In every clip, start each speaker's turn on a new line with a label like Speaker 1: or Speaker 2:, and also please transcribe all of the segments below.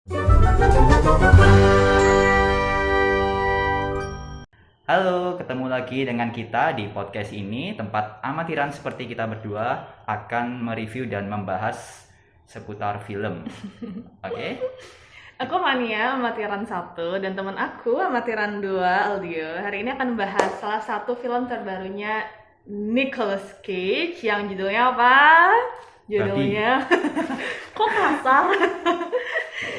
Speaker 1: Halo, ketemu lagi dengan kita di podcast ini, tempat amatiran seperti kita berdua akan mereview dan membahas seputar film. Oke?
Speaker 2: Aku Mania, amatiran 1, dan teman aku, amatiran 2, Aldio. Hari ini akan membahas salah satu film terbarunya Nicolas Cage yang judulnya apa? Judulnya kok kasar?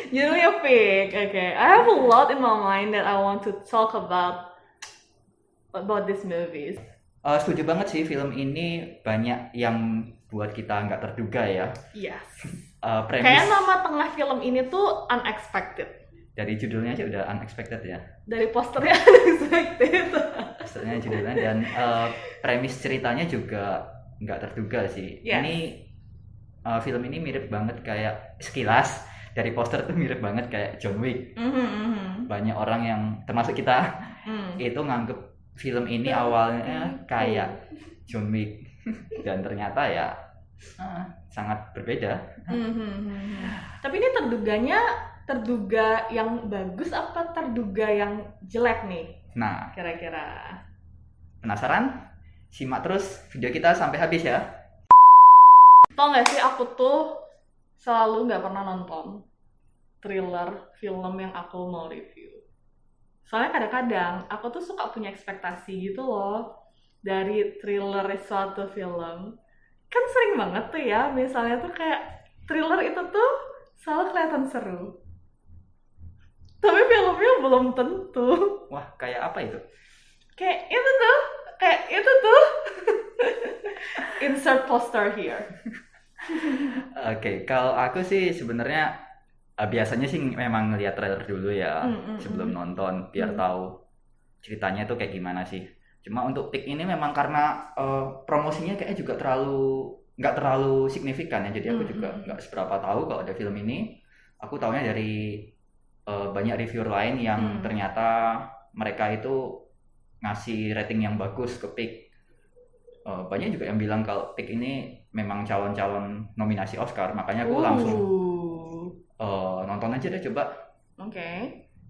Speaker 2: Judulnya Pig. Okay. I have a lot in my mind that I want to talk about these movies.
Speaker 1: Setuju banget sih, film ini banyak yang buat kita nggak terduga ya.
Speaker 2: Yes.
Speaker 1: Premis
Speaker 2: Kayak nama tengah film ini tuh unexpected.
Speaker 1: dari judulnya aja udah unexpected ya.
Speaker 2: Dari posternya unexpected.
Speaker 1: Posternya judulnya dan premis ceritanya juga nggak terduga sih.
Speaker 2: Yes.
Speaker 1: Ini film ini mirip banget kayak sekilas dari poster tuh mirip banget kayak John Wick. Banyak orang yang termasuk kita itu nganggep film ini awalnya kayak John Wick dan ternyata ya sangat berbeda.
Speaker 2: Tapi ini terduga yang bagus apa terduga yang jelek nih?
Speaker 1: Nah,
Speaker 2: Kira-kira.
Speaker 1: penasaran? Simak terus video kita sampai habis ya.
Speaker 2: Tau gak sih, aku tuh selalu gak pernah nonton thriller film yang aku mau review. Soalnya kadang-kadang aku tuh suka punya ekspektasi gitu loh dari thriller suatu film. Kan sering banget tuh ya, misalnya tuh kayak thriller itu tuh selalu kelihatan seru. Tapi filmnya belum tentu.
Speaker 1: Wah, kayak apa itu?
Speaker 2: Kayak itu tuh. Insert poster here.
Speaker 1: Oke, kalau aku sih sebenarnya biasanya sih memang ngeliat trailer dulu ya sebelum nonton biar tahu ceritanya tuh kayak gimana sih. Cuma untuk Pig ini memang karena promosinya kayaknya juga nggak terlalu signifikan ya, jadi aku juga nggak seberapa tahu kalau ada film ini. Aku taunya dari banyak reviewer lain yang ternyata mereka itu ngasih rating yang bagus ke Pig. Banyak juga yang bilang kalau Pig ini memang calon-calon nominasi Oscar, makanya aku langsung nonton aja deh coba.
Speaker 2: Oke.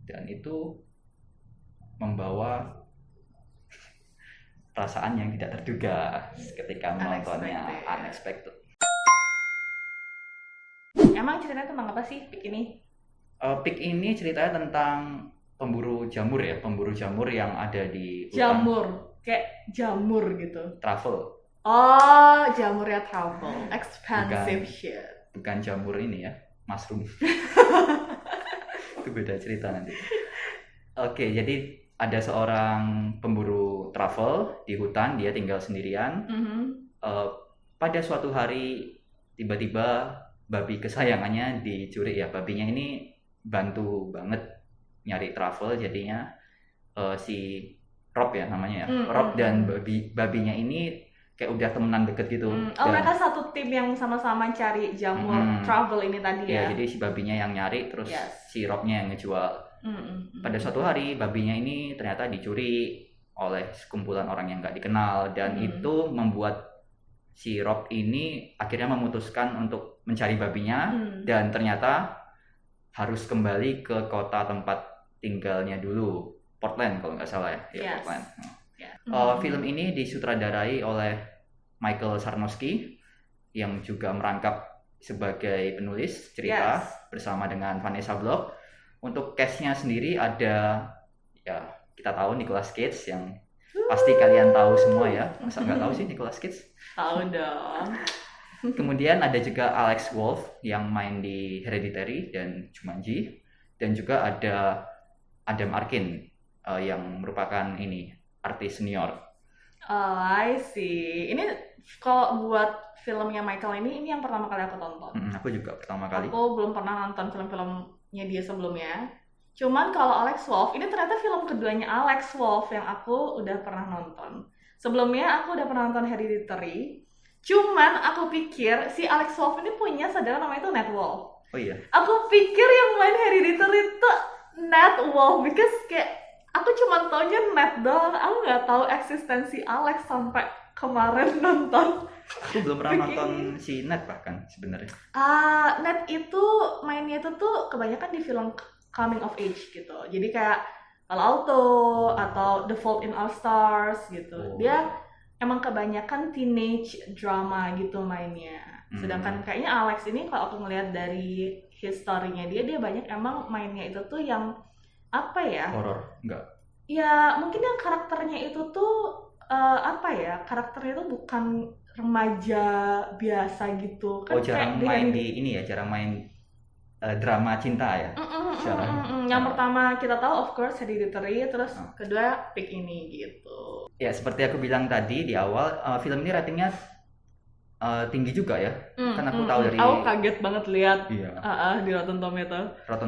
Speaker 1: Dan itu membawa perasaan yang tidak terduga ketika menontonnya, unexpected.
Speaker 2: Emang ceritanya tentang apa sih Pig ini?
Speaker 1: Pig ini ceritanya tentang pemburu jamur ya, pemburu jamur yang ada di hutan.
Speaker 2: Jamur, kayak jamur gitu.
Speaker 1: Travel.
Speaker 2: Oh, jamur ya travel, expensive shit.
Speaker 1: Bukan jamur ini ya, mushroom. Itu beda cerita nanti. Oke, jadi ada seorang pemburu travel di hutan, dia tinggal sendirian. Pada suatu hari tiba-tiba babi kesayangannya dicuri ya. Babinya ini bantu banget nyari travel, jadinya si Rob ya namanya ya. Rob dan babinya ini kayak udah temenan deket gitu.
Speaker 2: Oh, mereka satu tim yang sama-sama cari jamur travel ini tadi ya?
Speaker 1: Ya, jadi si babinya yang nyari, terus si Robnya yang ngejual. Pada suatu hari babinya ini ternyata dicuri oleh sekumpulan orang yang gak dikenal, dan itu membuat si Rob ini akhirnya memutuskan untuk mencari babinya dan ternyata harus kembali ke kota tempat tinggalnya dulu, Portland kalau nggak salah ya.
Speaker 2: Yes.
Speaker 1: Portland. Film ini disutradarai oleh Michael Sarnowski yang juga merangkap sebagai penulis cerita bersama dengan Vanessa Block. Untuk cast-nya sendiri ada ya kita tahu Nicolas Cage yang pasti kalian tahu semua ya. Masa nggak tahu sih Nicolas Cage?
Speaker 2: Tahu dong.
Speaker 1: Kemudian ada juga Alex Wolff yang main di Hereditary dan Jumanji, dan juga ada Adam Arkin yang merupakan ini artis senior.
Speaker 2: Oh, I see. Ini kalau buat filmnya Michael ini yang pertama kali aku tonton.
Speaker 1: Aku juga pertama kali.
Speaker 2: Aku belum pernah nonton film-filmnya dia sebelumnya. Cuman kalau Alex Wolff, ini ternyata film keduanya Alex Wolff yang aku udah pernah nonton. Sebelumnya aku udah pernah nonton Hereditary. Cuman aku pikir si Alex Wolff ini punya saudara namanya itu Nat Wolff.
Speaker 1: Oh iya.
Speaker 2: Aku pikir yang main Hereditary itu Nat Wolff, because kayak aku cuma taunya Nat doang. Aku nggak tahu eksistensi Alex sampai kemarin nonton.
Speaker 1: Aku belum pernah nonton si Ned bahkan sebenarnya.
Speaker 2: Ned itu mainnya itu tuh kebanyakan di film coming of age gitu. Jadi kayak Palo Alto atau The Fault in Our Stars gitu. Dia emang kebanyakan teenage drama gitu mainnya. Sedangkan kayaknya Alex ini kalau aku ngelihat dari historinya dia banyak emang mainnya itu tuh yang apa ya?
Speaker 1: Horor, enggak?
Speaker 2: Ya mungkin yang karakternya itu tuh apa ya? Karakternya itu bukan remaja biasa gitu kan.
Speaker 1: Jarang main di ini ya, jarang main drama cinta ya.
Speaker 2: Yang pertama kita tahu of course Hereditary, terus kedua Pig ini gitu.
Speaker 1: Ya seperti aku bilang tadi di awal, film ini ratingnya tinggi juga ya. Kan aku tahu dari.
Speaker 2: Aku kaget banget lihat di Rotten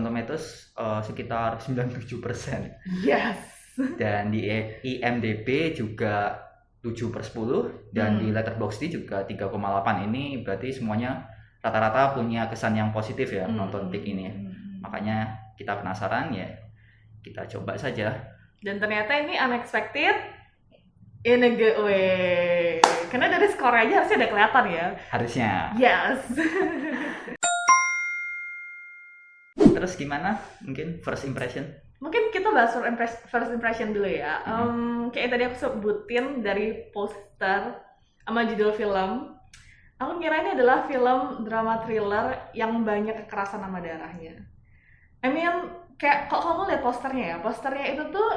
Speaker 1: Tomatoes sekitar 97%.
Speaker 2: Yes.
Speaker 1: Dan di IMDb juga 7/10 dan di Letterboxd juga 3,8. Ini berarti semuanya rata-rata punya kesan yang positif ya nonton Pig ini. Makanya kita penasaran ya, kita coba saja.
Speaker 2: Dan ternyata ini unexpected in a good way. Karena dari skor aja harusnya udah kelihatan ya.
Speaker 1: Harusnya.
Speaker 2: Yes.
Speaker 1: Terus gimana? Mungkin first impression?
Speaker 2: Mungkin kita bahas first impression dulu ya. Kayak tadi aku sebutin dari poster sama judul film. Aku kira ini adalah film drama thriller yang banyak kekerasan sama darahnya. I mean, kayak kok kamu lihat posternya ya? Posternya itu tuh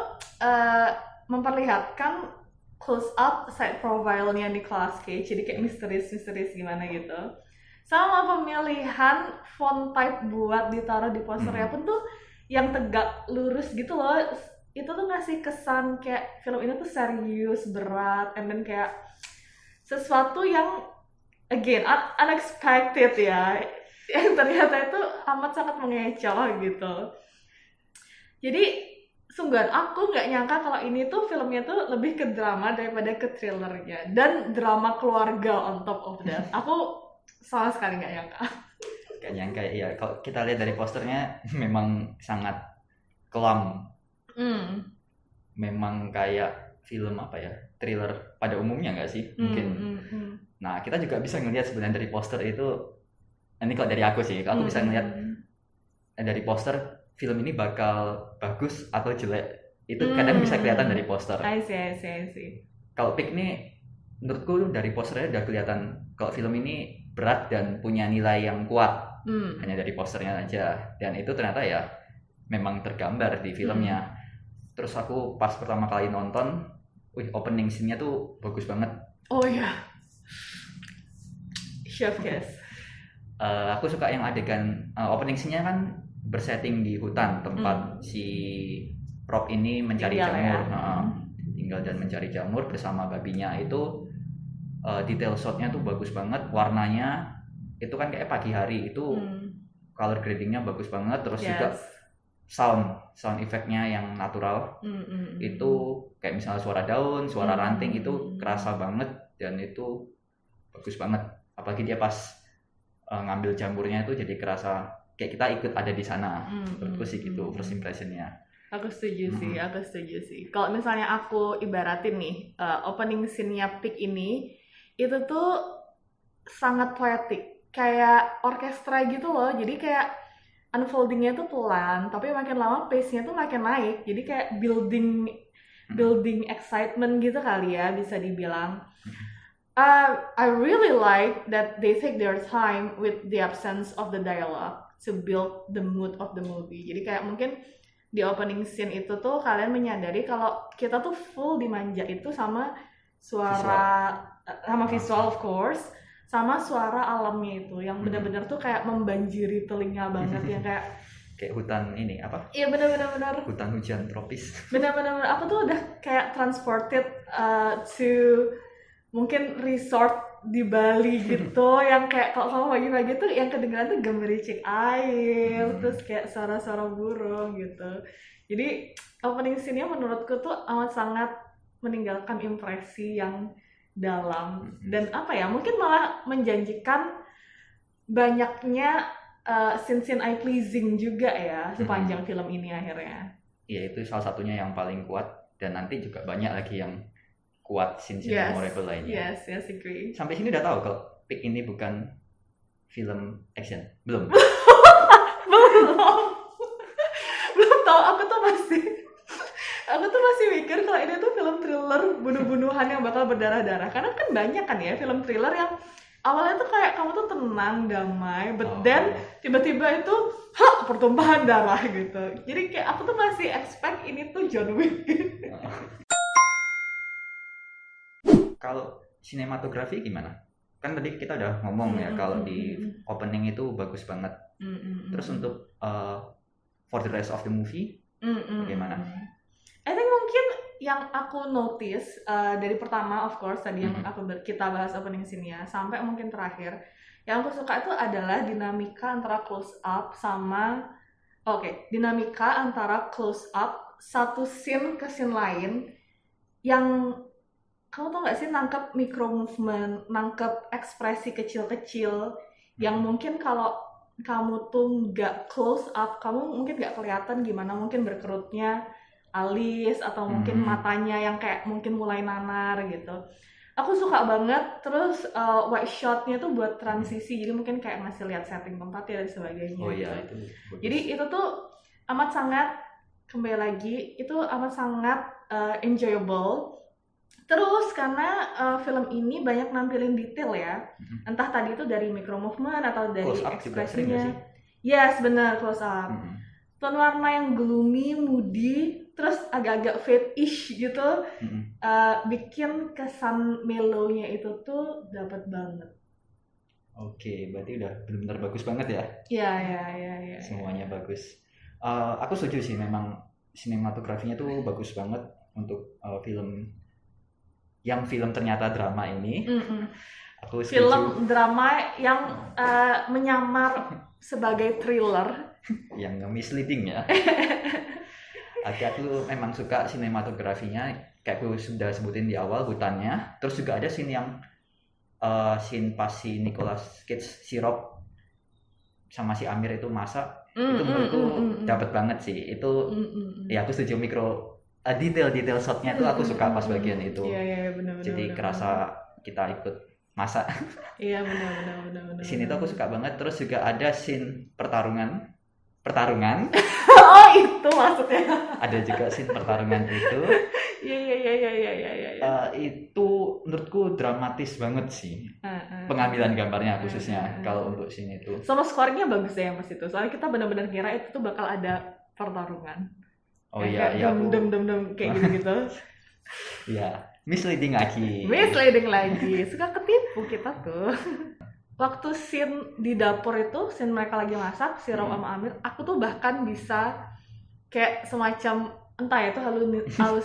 Speaker 2: memperlihatkan close up side profile-nya Nicolas Cage, jadi kayak misterius gimana gitu. Sama pemilihan font type buat ditaruh di posternya pun tuh yang tegak lurus gitu loh. Itu tuh ngasih kesan kayak film ini tuh serius, berat, and then kayak sesuatu yang again unexpected ya, yang ternyata itu amat sangat mengecoh gitu. Jadi sungguhan aku nggak nyangka kalau ini tuh filmnya tuh lebih ke drama daripada ke thrillernya, dan drama keluarga on top of that. Aku sama sekali nggak nyangka.
Speaker 1: Gak nyangka ya, kalau kita lihat dari posternya memang sangat kelam. Memang kayak film apa ya, thriller pada umumnya nggak sih mungkin. Nah kita juga bisa ngelihat sebenarnya dari poster itu, ini kalau dari aku sih, aku bisa ngelihat dari poster film ini bakal bagus atau jelek, itu kadang bisa kelihatan dari poster.
Speaker 2: I see.
Speaker 1: Kalau Pig ini menurutku dari posternya udah kelihatan kalau film ini berat dan punya nilai yang kuat. Hanya dari posternya aja, dan itu ternyata ya memang tergambar di filmnya. Terus aku pas pertama kali nonton, opening scene-nya tuh bagus banget.
Speaker 2: Oh iya, chef kiss.
Speaker 1: Aku suka yang adegan opening scene-nya kan bersetting di hutan, tempat si Rob ini mencari jamur, tinggal dan mencari jamur bersama babinya. Itu detail shot-nya tuh bagus banget, warnanya itu kan kayak pagi hari, itu color gradingnya bagus banget. Terus juga sound effect-nya yang natural, itu kayak misalnya suara daun, suara ranting itu kerasa banget, dan itu bagus banget. Apalagi dia pas ngambil jamurnya itu jadi kerasa kayak kita ikut ada di sana. Menurutku sih gitu first impression-nya.
Speaker 2: Aku setuju sih. Kalau misalnya aku ibaratin nih, opening scene-nya Pig ini itu tuh sangat poetik, kayak orkestra gitu loh. Jadi kayak unfolding-nya tuh pelan, tapi makin lama pace-nya tuh makin naik. Jadi kayak building excitement gitu kali ya, bisa dibilang. I really like that they take their time with the absence of the dialogue to build the mood of the movie. Jadi kayak mungkin di opening scene itu tuh kalian menyadari kalau kita tuh full dimanja itu sama suara, sama visual of course, sama suara alamnya itu yang benar-benar tuh kayak membanjiri telinga banget, yang kayak
Speaker 1: hutan ini apa?
Speaker 2: Iya benar.
Speaker 1: Hutan hujan tropis.
Speaker 2: Benar. Aku tuh udah kayak transported to mungkin resort di Bali gitu, yang kayak kalau kamu pagi-pagi tuh yang kedengeran tuh gemericik air, terus kayak suara-suara burung gitu. Jadi opening scene-nya menurutku tuh amat sangat meninggalkan impresi yang dalam, dan apa ya, mungkin malah menjanjikan banyaknya scene-scene eye pleasing juga ya sepanjang film ini akhirnya.
Speaker 1: Iya, itu salah satunya yang paling kuat, dan nanti juga banyak lagi yang kuat scene-scene memorable lainnya.
Speaker 2: Yes, agree.
Speaker 1: Sampai sini udah tahu kalau Pick ini bukan film action? Belum?
Speaker 2: Belum tahu. Aku tuh masih mikir kalau ini tuh film thriller bunuh-bunuhan yang bakal berdarah-darah. Karena kan banyak kan ya film thriller yang awalnya tuh kayak kamu tuh tenang, damai, but then tiba-tiba itu pertumpahan darah gitu. Jadi kayak aku tuh masih expect ini tuh John Wick.
Speaker 1: Kalau sinematografi gimana? Kan tadi kita udah ngomong ya kalau di opening itu bagus banget. Terus untuk for the rest of the movie bagaimana?
Speaker 2: I think mungkin yang aku notice dari pertama of course tadi yang kita bahas opening scene-nya sampai mungkin terakhir, yang aku suka itu adalah dinamika antara close up sama dinamika antara close up satu scene ke scene lain yang kamu tau gak sih nangkep micro movement, nangkep ekspresi kecil-kecil yang mungkin kalau kamu tuh nggak close up, kamu mungkin nggak kelihatan gimana mungkin berkerutnya alis atau mungkin matanya yang kayak mungkin mulai nanar gitu. Aku suka banget. Terus white shotnya tuh buat transisi, jadi mungkin kayak ngasih lihat setting tempatnya dan sebagainya.
Speaker 1: Oh iya,
Speaker 2: gitu.
Speaker 1: Itu
Speaker 2: jadi itu tuh amat sangat, kembali lagi itu amat sangat enjoyable. Terus karena film ini banyak nampilin detail ya, entah tadi itu dari micro movement atau dari ekspresinya. Yes, benar, close up. Tone warna yang gloomy, moody, terus agak-agak fade-ish gitu, bikin kesan mellow-nya itu tuh dapat banget.
Speaker 1: Oke, berarti udah benar-benar bagus banget ya?
Speaker 2: Iya.
Speaker 1: Semuanya bagus. Aku setuju sih, memang sinematografinya tuh bagus banget untuk film ternyata drama ini. Aku setuju.
Speaker 2: Film drama yang menyamar sebagai thriller.
Speaker 1: Yang misleading ya. Aku memang suka sinematografinya, kayak aku sudah sebutin di awal, hutannya. Terus juga ada scene yang scene pas si Nicolas Cage sirup sama si Amir itu masak. Itu menurutku dapat banget sih. Itu ya aku setuju, detail shotnya tuh aku suka pas bagian itu.
Speaker 2: Iya, benar.
Speaker 1: Jadi kerasa kita ikut masak.
Speaker 2: Iya, benar.
Speaker 1: Di sini tuh aku suka banget. Terus juga ada scene pertarungan.
Speaker 2: Oh, itu maksudnya.
Speaker 1: Ada juga scene pertarungan itu.
Speaker 2: Iya.
Speaker 1: Itu menurutku dramatis banget sih. Pengambilan gambarnya khususnya kalau untuk scene itu.
Speaker 2: Sama skornya bagus ya pas itu. Soalnya kita benar-benar kira itu tuh bakal ada pertarungan.
Speaker 1: Oh iya,
Speaker 2: dem kayak gitu.
Speaker 1: Iya, misleading lagi. Suka ketipu kita tuh. Waktu scene di dapur itu, scene mereka lagi masak, si Rob sama Amir, aku tuh bahkan bisa kayak semacam, entah ya itu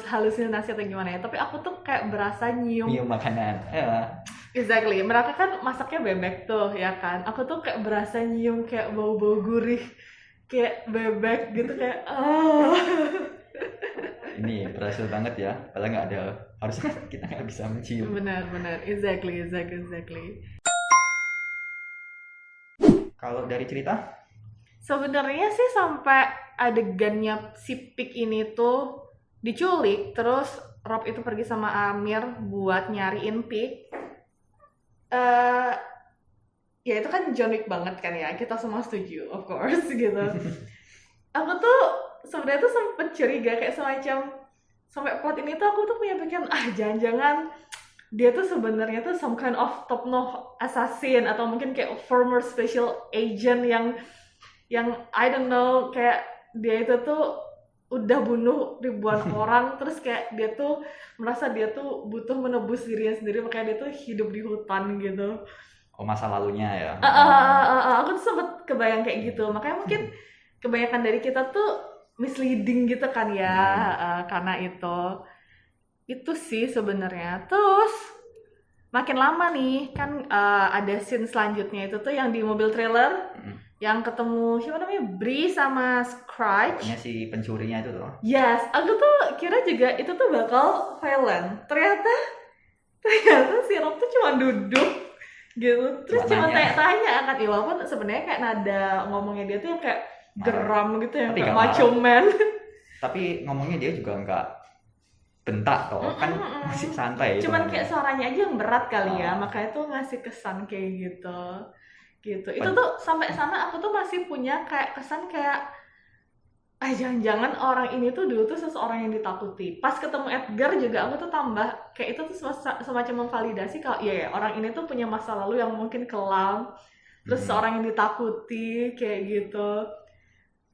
Speaker 1: halusinasi atau gimana ya, tapi aku tuh kayak berasa nyium makanan.
Speaker 2: Exactly, mereka kan masaknya bebek tuh ya kan, aku tuh kayak berasa nyium kayak bau-bau gurih kayak bebek gitu, kayak
Speaker 1: Ini berhasil banget ya, padahal nggak ada, harusnya kita nggak bisa mencium.
Speaker 2: Benar, exactly.
Speaker 1: Kalau dari cerita?
Speaker 2: Sebenarnya sih sampai adegannya si Pick ini tuh diculik, terus Rob itu pergi sama Amir buat nyariin Pick. Ya itu kan John Wick banget kan ya, kita semua setuju, of course gitu. Aku tuh sebenarnya tuh sempet curiga kayak semacam, sampai plot ini tuh aku tuh punya pikiran, jangan-jangan dia tuh sebenarnya tuh some kind of top-notch assassin atau mungkin kayak former special agent yang I don't know, kayak dia itu tuh udah bunuh ribuan orang, terus kayak dia tuh merasa dia tuh butuh menebus dirinya sendiri, makanya dia tuh hidup di hutan gitu.
Speaker 1: Oh, masa lalunya ya.
Speaker 2: Aku tuh sempet kebayang kayak gitu, makanya mungkin kebanyakan dari kita tuh misleading gitu kan ya, karena itu sih sebenarnya. Terus makin lama nih kan ada scene selanjutnya itu tuh yang di mobil trailer, yang ketemu siapa namanya, Bree sama Scratch.
Speaker 1: Ini si pencurinya itu tuh.
Speaker 2: Yes, aku tuh kira juga itu tuh bakal violent. Ternyata si Rob tuh cuma duduk gitu, terus cuma tanya kan, walaupun sebenarnya kayak nada ngomongnya dia tuh yang kayak geram gitu, yang kayak macho man.
Speaker 1: Tapi ngomongnya dia juga bentak toh, kan masih santai.
Speaker 2: Cuman kayak suaranya aja yang berat kali ya, makanya tuh ngasih kesan kayak gitu. Itu tuh sampai sana aku tuh masih punya kayak kesan kayak jangan-jangan orang ini tuh dulu tuh seseorang yang ditakuti. Pas ketemu Edgar juga aku tuh tambah kayak itu tuh semacam memvalidasi kalau iya ya orang ini tuh punya masa lalu yang mungkin kelam. Terus seorang yang ditakuti kayak gitu.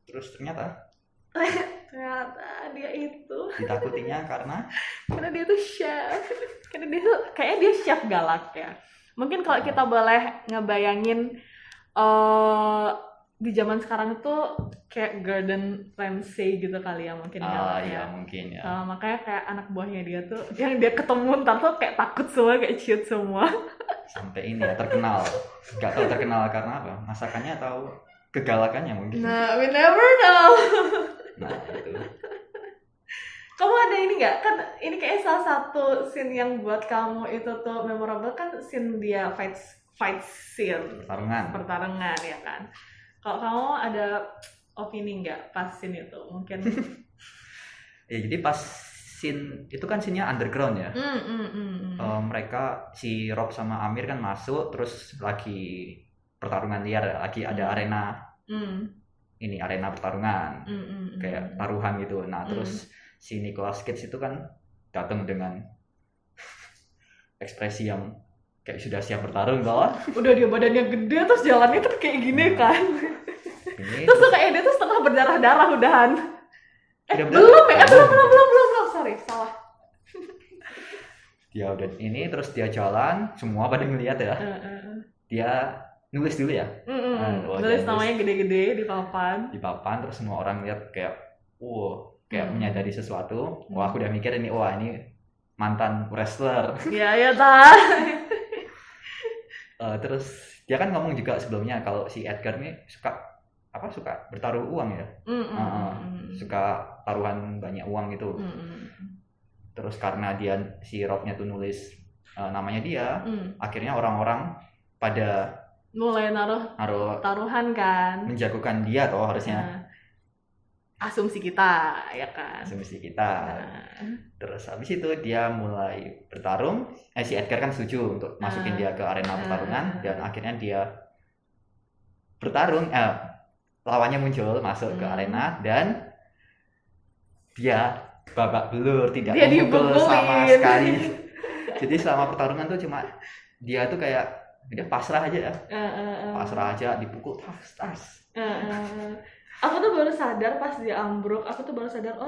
Speaker 1: Terus ternyata
Speaker 2: dia itu
Speaker 1: ditakutinya karena
Speaker 2: dia tuh chef. Karena dia tuh kayaknya dia chef galak ya. Mungkin kalau kita boleh ngebayangin di zaman sekarang tuh kayak Gordon Ramsay gitu kali ya mungkin
Speaker 1: ya mungkin ya.
Speaker 2: Makanya kayak anak buahnya dia tuh yang dia ketemu ntar tuh kayak takut semua, kayak ciut semua.
Speaker 1: Sampai ini ya terkenal. Gak tahu terkenal karena apa? Masakannya atau kegalakannya mungkin.
Speaker 2: Nah, we never know.
Speaker 1: Nah, itu.
Speaker 2: Kamu ada ini nggak? Kan ini kayak salah satu scene yang buat kamu itu tuh memorable kan scene dia fight scene. Pertarungan ya kan. Kalau kamu ada opini nggak pas scene itu? Mungkin.
Speaker 1: Ya jadi pas scene itu kan scene-nya underground ya. Mereka si Rob sama Amir kan masuk terus lagi pertarungan liar, lagi ada arena. Ini arena pertarungan. Kayak taruhan gitu. Nah, terus si Nicolas Cage itu kan datang dengan ekspresi yang kayak sudah siap bertarung toh. Udah dia badannya gede terus jalannya tuh kayak gini kan. Terus kayak dia tuh setengah berdarah-darah udahan. Belum ya? Belum. Sorry, salah. Dia udah ini terus dia jalan, semua pada ngeliat ya. Dia nulis dulu ya. Nulis namanya gede-gede di papan. Di papan terus semua orang lihat kayak kayak menyadari sesuatu. Wah, aku udah mikir ini ini mantan wrestler. Iya ta. Terus dia kan ngomong juga sebelumnya kalau si Edgar ini suka bertaruh uang ya. Suka taruhan banyak uang gitu. Terus karena si Robnya tuh nulis namanya dia, akhirnya orang-orang pada mulai naruh taruhan kan. Menjagokan dia toh harusnya. Asumsi kita ya kan. Terus habis itu dia mulai bertarung. Si Edgar kan setuju untuk masukin dia ke arena pertarungan dan akhirnya dia bertarung. Lawannya muncul masuk ke arena dan dia babak belur, tidak memukul sama sekali. Jadi selama pertarungan tuh cuma dia tuh kayak dia pasrah aja ya. Pasrah aja, dipukul tas. Aku tuh baru sadar pas dia ambruk,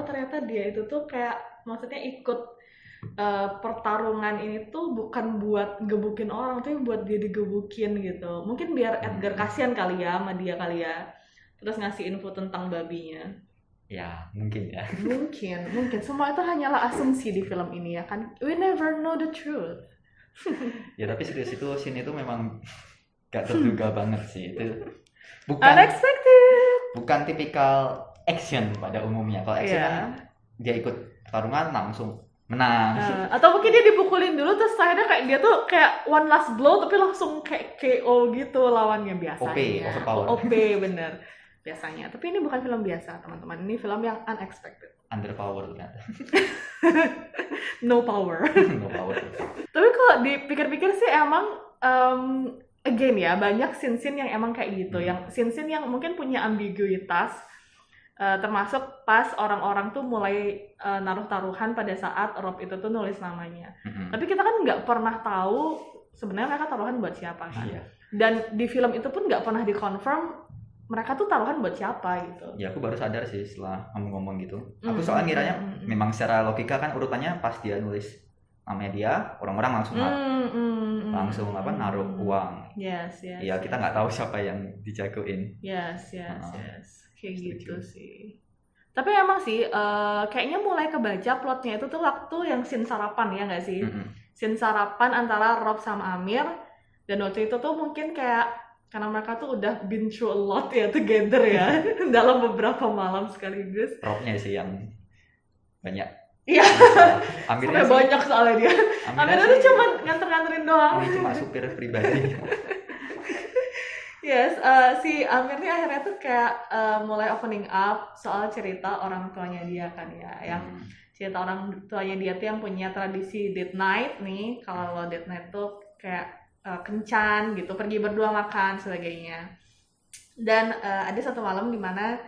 Speaker 1: ternyata dia itu tuh kayak maksudnya ikut pertarungan ini tuh bukan buat gebukin orang, tapi buat dia digebukin gitu. Mungkin biar Edgar kasihan kali ya sama dia kali ya. Terus ngasih info tentang babinya. Ya, mungkin ya. Mungkin. Semua itu hanyalah asumsi di film ini ya kan. We never know the truth. Ya tapi serius itu scene itu memang gak terduga banget sih. Itu bukan unexpected. Bukan tipikal action pada umumnya. Kalau action kan dia ikut pertarungan langsung menang. Atau mungkin dia dipukulin dulu terus akhirnya kayak dia tuh kayak one last blow tapi langsung kayak KO gitu lawannya biasanya. Overpower. OP bener. Biasanya. Tapi ini bukan film biasa, teman-teman. Ini film yang unexpected. Underpower ternyata. No power. Tapi kalau dipikir-pikir sih emang again ya, banyak scene-scene yang emang kayak gitu. Yang scene-scene yang mungkin punya ambiguitas. Termasuk pas orang-orang tuh mulai naruh taruhan pada saat Rob itu tuh nulis namanya. Tapi kita kan nggak pernah tahu sebenarnya mereka taruhan buat siapa kan. Iya. Dan di film itu pun nggak pernah dikonfirm mereka tuh taruhan buat siapa gitu. Ya aku baru sadar sih setelah kamu ngomong gitu. Aku soalnya ngiranya memang secara logika kan urutannya pas dia nulis namanya dia, orang-orang langsung naruh uang. Yes. Ya kita nggak tahu siapa yang dijagoin. Yes. Kayak gitu sih. Tapi emang sih kayaknya mulai kebaca plotnya itu tuh waktu yang scene sarapan ya nggak sih? Scene sarapan antara Rob sama Amir. Dan waktu itu tuh mungkin kayak karena mereka tuh udah been through a lot ya together ya dalam beberapa malam sekaligus. Robnya sih yang banyak. Iya. Amirnya sih banyak soalnya dia. Amirnya tuh cuma nganter-nganterin doang. Ini cuma supir pribadi. Yes, si Amir nih akhirnya tuh kayak mulai opening up soal cerita orang tuanya dia kan ya, yang
Speaker 2: cerita orang tuanya dia tuh yang punya tradisi date night nih. Kalau date night tuh kayak kencan gitu, pergi berdua makan sebagainya. Dan ada satu malam dimana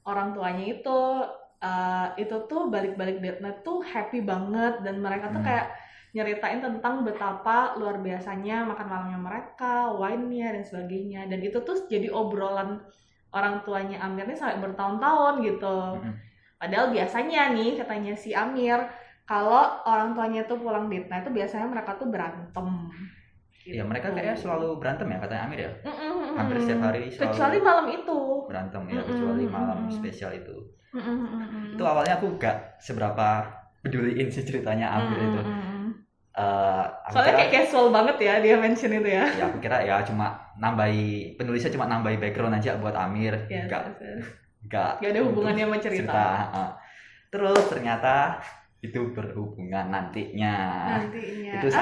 Speaker 2: orang tuanya itu tuh balik-balik date night tuh happy banget, dan mereka tuh kayak nyeritain tentang betapa luar biasanya makan malamnya mereka, wine-nya dan sebagainya. Dan itu tuh jadi obrolan orang tuanya Amir nih sampai bertahun-tahun gitu. Padahal biasanya nih katanya si Amir, kalau orang tuanya tuh pulang date night tuh biasanya mereka tuh berantem.
Speaker 1: Iya, mereka kayak selalu berantem ya katanya Amir ya. Hampir setiap hari selalu.
Speaker 2: Kecuali malam itu.
Speaker 1: Berantem ya, kecuali malam spesial itu. Itu awalnya aku gak seberapa peduliin sih ceritanya Amir itu.
Speaker 2: Soalnya kayak casual banget ya dia mention itu ya.
Speaker 1: Ya aku kira ya cuma penulisnya cuma nambahi background aja buat Amir. Gak
Speaker 2: ada hubungannya sama cerita.
Speaker 1: Terus ternyata itu berhubungan nantinya. Itu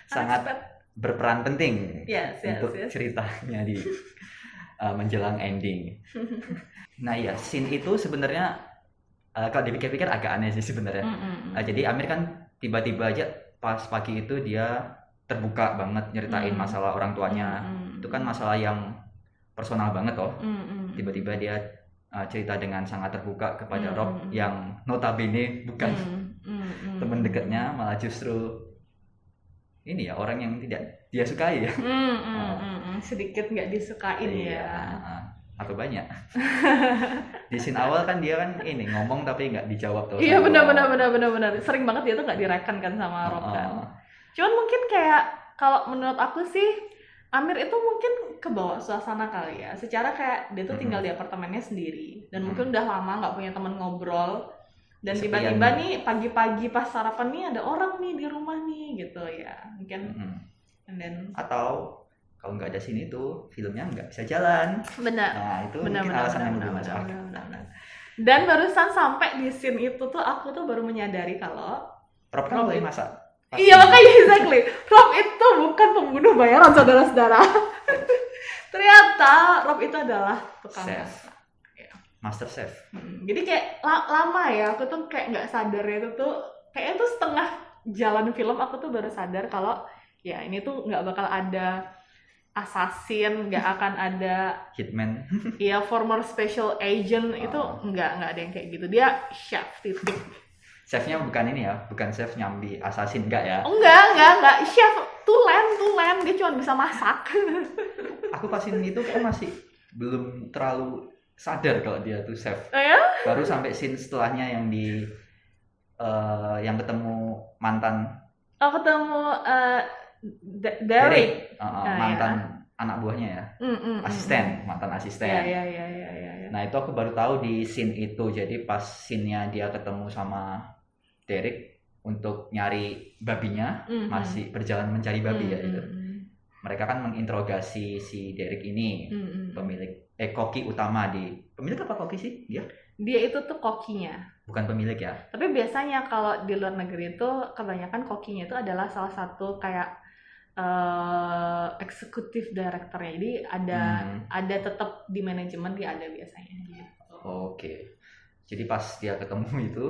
Speaker 1: sangat berperan penting untuk ceritanya di menjelang ending. Nah ya, scene itu sebenarnya kalau dipikir-pikir agak aneh sih sebenarnya. Jadi Amir kan tiba-tiba aja pas pagi itu dia terbuka banget nyeritain masalah orang tuanya. Itu kan masalah yang personal banget toh. Tiba-tiba dia cerita dengan sangat terbuka kepada Rob yang notabene bukan teman dekatnya, malah justru ini ya orang yang tidak dia sukai ya.
Speaker 2: Sedikit nggak disukain ya.
Speaker 1: Atau banyak. Di scene awal kan dia kan ini ngomong tapi nggak dijawab tuh.
Speaker 2: Iya benar. Sering banget dia tuh nggak direken kan sama Rob kan. Cuman mungkin kayak kalau menurut aku sih Amir itu mungkin kebawa suasana kali ya. Secara kayak dia tuh tinggal di apartemennya sendiri dan mungkin udah lama nggak punya teman ngobrol. Dan tiba-tiba nih pagi-pagi pas sarapan nih ada orang nih di rumah nih gitu ya. Mungkin
Speaker 1: atau kalau nggak ada sini tuh filmnya nggak bisa jalan.
Speaker 2: Benar.
Speaker 1: Nah itu mungkin alasan yang lebih masuk.
Speaker 2: Dan barusan sampai di scene itu tuh aku tuh baru menyadari kalau
Speaker 1: Rob kan mulai masak.
Speaker 2: Iya makanya exactly. Rob itu bukan pembunuh bayaran saudara-saudara. Ternyata Rob itu adalah tukang masak.
Speaker 1: Master chef.
Speaker 2: Jadi kayak lama ya aku tuh kayak nggak sadar itu tuh kayaknya tuh setengah jalan film aku tuh baru sadar kalau ya ini tuh nggak bakal ada assassin, nggak akan ada
Speaker 1: hitman.
Speaker 2: Iya, former special agent itu nggak ada yang kayak gitu. Dia chef titik.
Speaker 1: Chefnya bukan ini ya, bukan chef nyambi assassin enggak ya?
Speaker 2: Enggak. Chef tulen, dia cuma bisa masak.
Speaker 1: Aku pas ini itu kan masih belum terlalu sadar kalau dia tuh chef.
Speaker 2: Ya?
Speaker 1: Baru sampai scene setelahnya yang yang ketemu mantan.
Speaker 2: Ketemu Derek.
Speaker 1: Mantan anak buahnya ya. Mantan asisten.
Speaker 2: Iya.
Speaker 1: Nah, itu aku baru tahu di scene itu. Jadi pas scene-nya dia ketemu sama Derek untuk nyari babinya, masih berjalan mencari babi ya itu. Mereka kan menginterogasi si Derek ini, pemilik koki utama pemilik apa koki sih dia?
Speaker 2: Dia itu tuh kokinya.
Speaker 1: Bukan pemilik ya.
Speaker 2: Tapi biasanya kalau di luar negeri itu kebanyakan kokinya itu adalah salah satu kayak eksekutif directornya. Jadi ada tetap di manajemen dia ada biasanya gitu.
Speaker 1: Oke. Jadi pas dia ketemu itu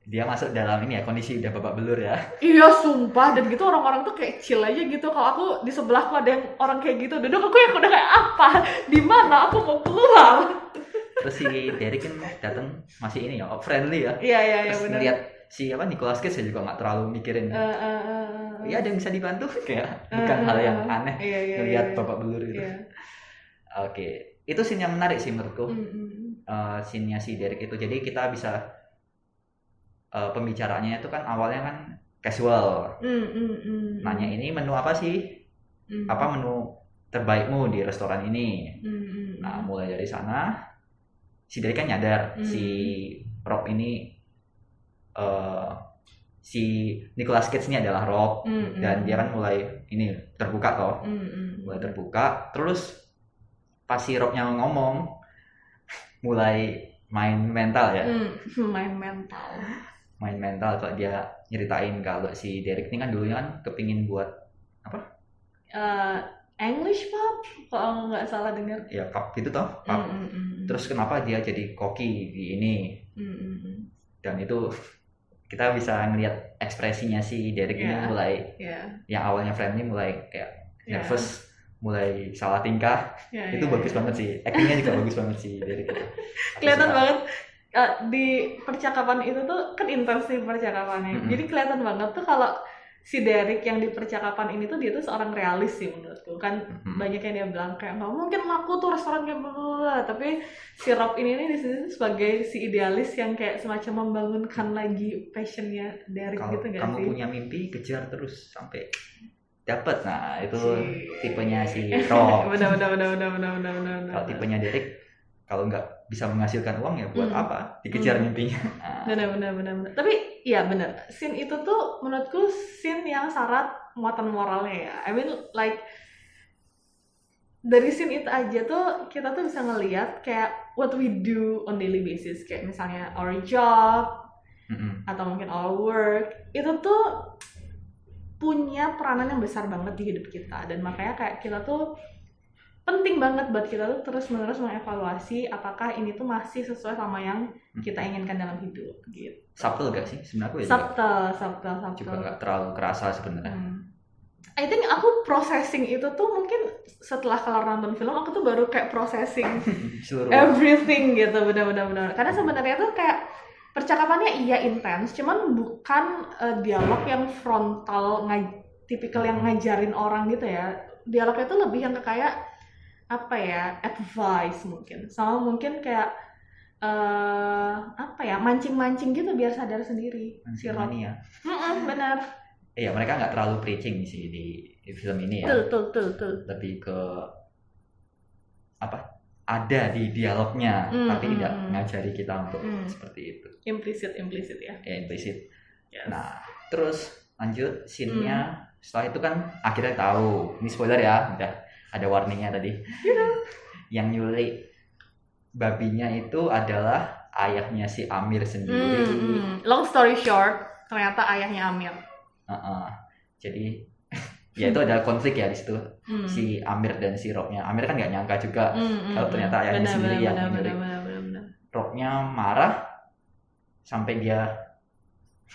Speaker 1: dia masuk dalam ini ya, kondisi udah babak belur ya.
Speaker 2: Iya sumpah, dan gitu orang-orang tuh kayak chill aja gitu. Kalau aku di sebelahku ada yang orang kayak gitu, duduk aku yang udah kayak apa? Di mana aku mau keluar?
Speaker 1: Terus si Derek kan datang masih ini ya, friendly ya.
Speaker 2: Iya
Speaker 1: terus
Speaker 2: benar.
Speaker 1: Ngeliat si Nicolas Cage saya juga nggak terlalu mikirin. Iya ada yang bisa dibantu kayak bukan hal yang aneh. Ngeliat babak belur gitu. Oke, itu scene yang menarik sih menurutku. Scene-nya si Derek itu. Jadi kita bisa pembicaraannya itu kan awalnya kan casual. Nanya ini menu apa sih? Apa menu terbaikmu di restoran ini? Nah mulai dari sana si Derek kan nyadar si Rob ini si Nicolas Cage ini adalah Rob dan dia kan mulai ini terbuka toh. Mulai terbuka terus pas si Robnya ngomong mulai main mental ya. Main mental kalau dia nyeritain kalau si Derek ini kan dulunya kan kepingin buat apa?
Speaker 2: English pub kalau nggak salah dengar.
Speaker 1: Ya pub gitu toh. Pub. Terus kenapa dia jadi koki di ini? dan itu kita bisa ngelihat ekspresinya si Derek ini mulai yang awalnya friendly mulai kayak nervous, mulai salah tingkah. Itu bagus banget sih, actingnya juga bagus banget sih Derek itu.
Speaker 2: Kelihatan banget di percakapan itu tuh kan intensif percakapannya. Jadi kelihatan banget tuh kalau si Derek yang di percakapan ini tuh dia tuh seorang realis sih menurutku. Kan banyak yang dia bilang kayak nggak mungkin laku tuh restoran kayak blablabla, tapi si Rob ini nih di sini sebagai si idealis yang kayak semacam membangunkan lagi passionnya Derek gitu nggak sih?
Speaker 1: Kamu punya mimpi, kejar terus sampai dapat. Nah itu tipenya si Rob.
Speaker 2: benar.
Speaker 1: Kalau tipenya Derek, kalau nggak bisa menghasilkan uang ya buat apa dikejar mimpinya.
Speaker 2: Benar. Tapi ya benar, scene itu tuh menurutku scene yang syarat muatan moralnya ya. I mean like dari scene itu aja tuh kita tuh bisa ngelihat kayak what we do on daily basis, kayak misalnya our job atau mungkin our work itu tuh punya peranan yang besar banget di hidup kita, dan makanya kayak kita tuh penting banget buat kita tuh terus-menerus mengevaluasi apakah ini tuh masih sesuai sama yang kita inginkan dalam hidup gitu.
Speaker 1: Subtle gak sih sebenarnya?
Speaker 2: Subtle.
Speaker 1: Juga gak terlalu kerasa sebenarnya.
Speaker 2: I think aku processing itu tuh mungkin setelah kelar nonton film aku tuh baru kayak processing everything gitu, benar. Karena sebenarnya tuh kayak percakapannya iya intens, cuman bukan dialog yang frontal, tipikal yang ngajarin orang gitu ya. Dialognya tuh lebih yang kayak apa ya, advice mungkin, sama mungkin kayak apa ya, mancing gitu biar sadar sendiri si Rob.
Speaker 1: Ya.
Speaker 2: Benar.
Speaker 1: Iya, mereka nggak terlalu preaching sih di film ini ya.
Speaker 2: Betul.
Speaker 1: Lebih ke apa? Ada di dialognya, tapi tidak ngajari kita untuk seperti itu.
Speaker 2: Implisit ya.
Speaker 1: Ya, implisit.
Speaker 2: Yes.
Speaker 1: Nah, terus lanjut scene-nya. Setelah itu kan akhirnya tahu, ini spoiler ya, udah ada warningnya tadi. Yang nyulik babinya itu adalah ayahnya si Amir sendiri.
Speaker 2: Long story short, ternyata ayahnya Amir.
Speaker 1: Jadi ya itu ada konflik ya di situ. Si Amir dan si Robnya. Amir kan nggak nyangka juga kalau ternyata ayahnya sendiri yang nyulik. Robnya marah sampai dia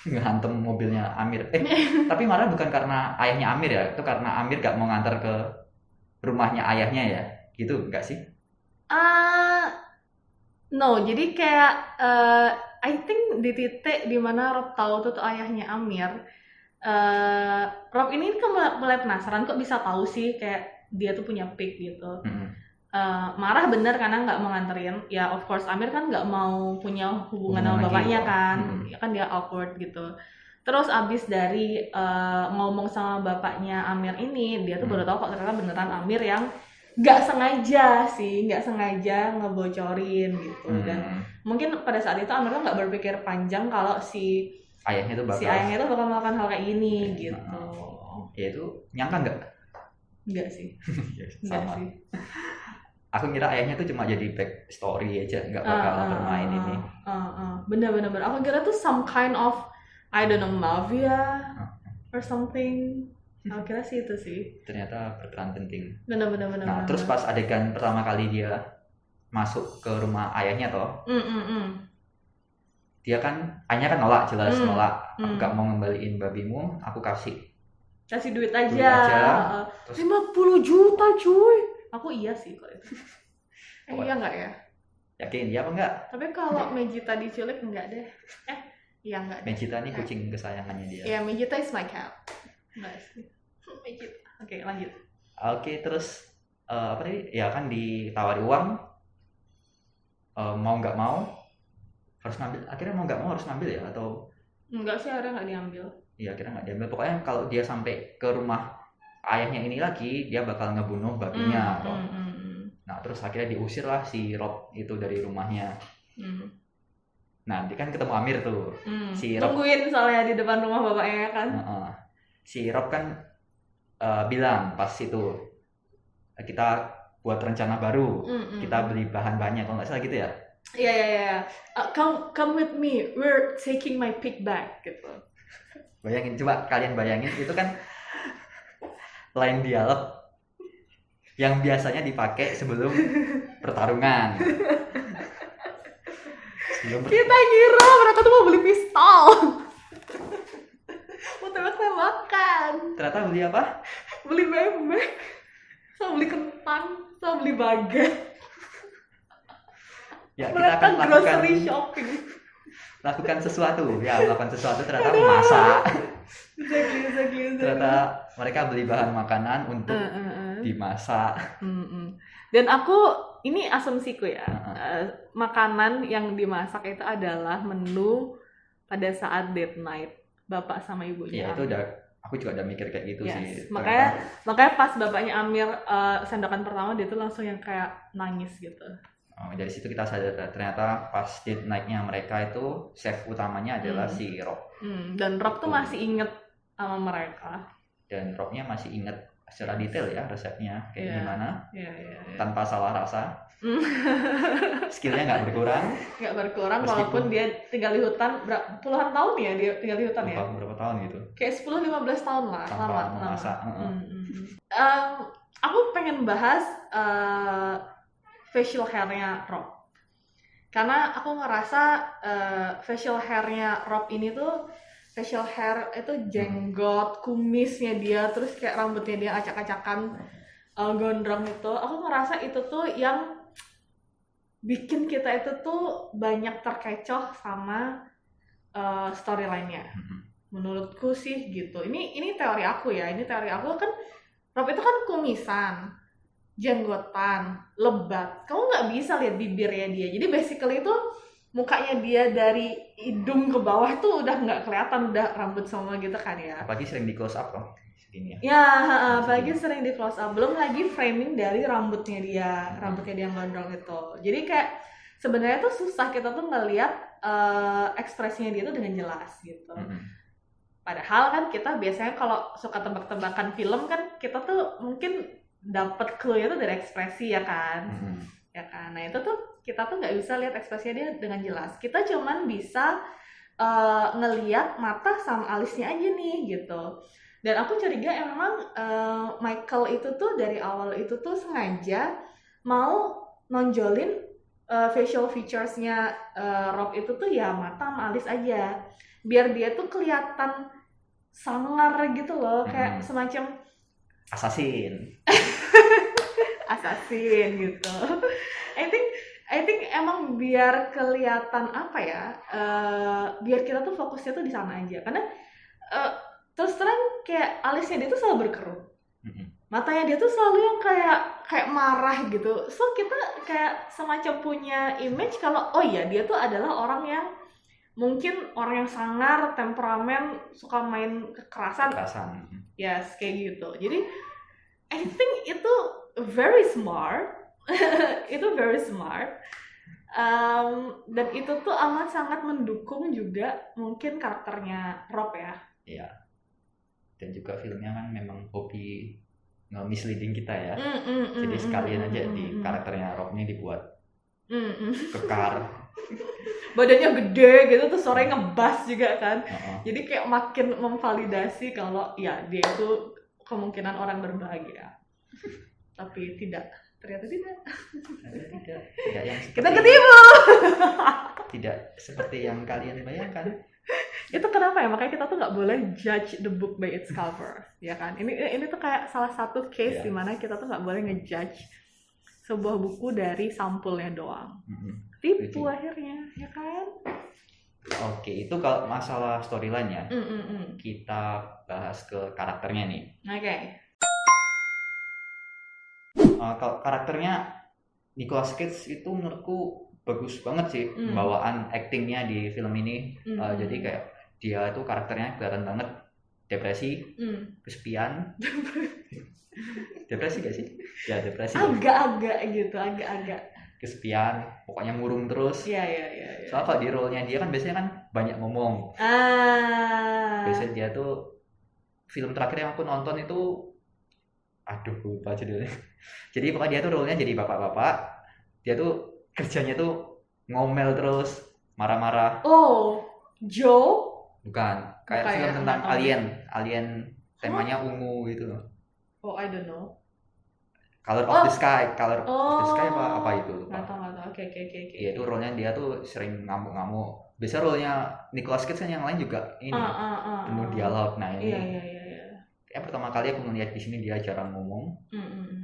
Speaker 1: ngehantem mobilnya Amir. Tapi marah bukan karena ayahnya Amir ya, itu karena Amir gak mau nganter ke rumahnya ayahnya ya, gitu gak sih?
Speaker 2: No, jadi kayak I think di titik dimana Rob tahu tuh ayahnya Amir, Rob ini kan mulai penasaran kok bisa tahu sih kayak dia tuh punya pick gitu. Marah bener karena nggak mau nganterin, ya of course Amir kan nggak mau punya hubungan sama bapaknya kan, ya kan dia awkward gitu. Terus abis dari ngomong sama bapaknya Amir ini, dia tuh baru tahu kok ternyata beneran Amir yang nggak sengaja ngebocorin gitu. Dan mungkin pada saat itu Amir tuh nggak berpikir panjang kalau si ayahnya tuh bakal melakukan hal kayak gini gitu.
Speaker 1: Ya itu nyangka nggak?
Speaker 2: Nggak sih.
Speaker 1: Sama. Aku kira ayahnya tuh cuma jadi back story aja, nggak bakal bermain ini.
Speaker 2: Bener. Aku kira tuh some kind of, I don't know, mafia or something. Aku kira sih itu sih.
Speaker 1: Ternyata berperan penting.
Speaker 2: Bener.
Speaker 1: Nah, terus pas adegan pertama kali dia masuk ke rumah ayahnya toh, dia kan, ayahnya kan nolak, jelas nolak. Aku gak mau ngembaliin babimu, aku kasih
Speaker 2: duit aja. Terus 50 juta cuy. Aku iya sih kalau itu. Iya nggak ya?
Speaker 1: Yakin iya apa enggak?
Speaker 2: Tapi kalau Megita diculik enggak deh. Iya enggak deh.
Speaker 1: Megita ini kucing kesayangannya dia.
Speaker 2: Iya, Megita is my cat. Enggak sih. Megita. Oke, lanjut.
Speaker 1: Oke, terus apa tadi? Ya kan ditawari uang. Mau nggak mau harus ngambil. Akhirnya mau nggak mau harus ngambil ya atau?
Speaker 2: Enggak sih, akhirnya nggak diambil.
Speaker 1: Iya, akhirnya nggak diambil. Pokoknya kalau dia sampai ke rumah ayahnya ini lagi, dia bakal ngebunuh babinya atau. Nah, terus akhirnya diusir lah si Rob itu dari rumahnya. Nah, dia kan ketemu Amir tuh. Si Rob
Speaker 2: tungguin soalnya di depan rumah bapaknya kan.
Speaker 1: Si Rob kan bilang pas itu kita buat rencana baru, kita beli bahan-bahannya, kalau nggak salah gitu ya.
Speaker 2: Iya. Come with me, we're taking my pick back gitu.
Speaker 1: Bayangin, coba kalian bayangin itu kan line dialog yang biasanya dipakai sebelum pertarungan.
Speaker 2: Kita kira mereka tuh mau beli pistol. Mau tembak-tembakan.
Speaker 1: Ternyata beli apa?
Speaker 2: Beli bebek. Sama beli kentang, sama beli baget.
Speaker 1: Ya, kita
Speaker 2: Mereka
Speaker 1: akan
Speaker 2: grocery shopping.
Speaker 1: melakukan sesuatu ternyata masak.
Speaker 2: Exactly.
Speaker 1: Ternyata mereka beli bahan makanan untuk dimasak.
Speaker 2: Dan aku, ini asumsiku ya, makanan yang dimasak itu adalah menu pada saat date night bapak sama ibunya.
Speaker 1: Ya itu aku juga udah mikir kayak gitu sih.
Speaker 2: Makanya pas bapaknya Amir sendokan pertama, dia tuh langsung yang kayak nangis gitu.
Speaker 1: Dari situ kita sadar ternyata pas date night-nya mereka itu chef utamanya adalah si Rob.
Speaker 2: Dan Rob tuh masih inget sama mereka.
Speaker 1: Dan Robnya masih inget secara detail ya resepnya kayak gimana.
Speaker 2: Yeah.
Speaker 1: Tanpa salah rasa. Skillnya nggak berkurang.
Speaker 2: Walaupun dia tinggal di hutan puluhan tahun ya, dia tinggal di hutan ya.
Speaker 1: Berapa tahun gitu?
Speaker 2: Kayak 10-15 tahun lah.
Speaker 1: Tanpa memasak.
Speaker 2: Aku pengen bahas facial hair-nya Rob. Karena aku ngerasa facial hair-nya Rob ini tuh, facial hair itu jenggot, kumisnya dia, terus kayak rambutnya dia acak-acakan, gondrong itu. Aku ngerasa itu tuh yang bikin kita itu tuh banyak terkecoh sama storyline-nya. Menurutku sih gitu. Ini teori aku ya. Ini teori aku kan, Rob itu kan kumisan, jenggotan, lebat. Kamu nggak bisa lihat bibirnya dia. Jadi basically itu mukanya dia dari hidung ke bawah tuh udah nggak kelihatan, udah rambut semua gitu kan ya.
Speaker 1: Apalagi sering di close up loh. Segini ya.
Speaker 2: Ya, apalagi sering di close up. Belum lagi framing dari rambutnya dia yang gondrong itu. Jadi kayak sebenarnya tuh susah kita tuh ngelihat ekspresinya dia tuh dengan jelas gitu. Padahal kan kita biasanya kalau suka tebak-tebakan film kan, kita tuh mungkin dapat clue itu dari ekspresi ya kan. Ya kan. Nah itu tuh kita tuh nggak bisa lihat ekspresinya dia dengan jelas. Kita cuman bisa ngelihat mata sama alisnya aja nih gitu. Dan aku curiga emang Michael itu tuh dari awal itu tuh sengaja mau nonjolin facial features-nya Rob itu tuh ya mata sama alis aja. Biar dia tuh kelihatan sangar gitu loh, kayak semacam assassin gitu. I think emang biar kelihatan apa ya, biar kita tuh fokusnya tuh di sana aja. Karena terus terang kayak alisnya dia tuh selalu berkerut, matanya dia tuh selalu yang kayak marah gitu. So kita kayak semacam punya image kalau oh iya dia tuh adalah orang yang mungkin orang yang sangar, temperamen, suka main kekerasan. Yes, kayak gitu. Jadi I think itu very smart. Itu very smart. Dan itu tuh amat sangat mendukung juga mungkin karakternya Rob ya.
Speaker 1: Iya. Dan juga filmnya kan memang hobi nge-misleading kita ya. Jadi sekalian aja di karakternya Rob ini dibuat kekar.
Speaker 2: Badannya gede gitu, tuh suaranya ngebas juga kan. Jadi kayak makin memvalidasi kalau ya dia itu kemungkinan orang berbahagia. Tapi ternyata tidak yang kita ketipu.
Speaker 1: Tidak seperti yang kalian bayangkan.
Speaker 2: Itu kenapa ya, makanya kita tuh nggak boleh judge the book by its cover, ya kan. Ini tuh kayak salah satu case di mana kita tuh nggak boleh ngejudge sebuah buku dari sampulnya doang. Tipu akhirnya, ya kan.
Speaker 1: Oke, itu kalau masalah storyline-nya. Kita bahas ke karakternya nih.
Speaker 2: Oke.
Speaker 1: Kalau karakternya Nicolas Cage itu menurutku bagus banget sih pembawaan actingnya di film ini. Jadi kayak dia tuh karakternya kelihatan banget depresi, kesepian. Depresi gak sih? Ya depresi.
Speaker 2: Agak-agak gitu, agak-agak.
Speaker 1: Kesepian, pokoknya murung terus.
Speaker 2: Iya.
Speaker 1: Soalnya kalau di role-nya dia kan biasanya kan banyak ngomong. Biasanya dia tuh film terakhir yang aku nonton itu, aduh lupa judulnya. Jadi pokoknya dia tuh role-nya jadi bapak-bapak. Dia tuh kerjanya tuh ngomel terus, marah-marah.
Speaker 2: Oh, Joe?
Speaker 1: Bukan, kayak film tentang alien temanya ungu gitu.
Speaker 2: Oh, I don't know.
Speaker 1: Color of the Sky apa itu?
Speaker 2: Nggak tahu. Oke.
Speaker 1: Iya, itu role-nya dia tuh sering ngamuk-ngamuk. Biasa role-nya Nicolas Cage kan yang lain juga ini penuh dialog. Nah ini kayak pertama kali aku melihat di sini dia jarang ngomong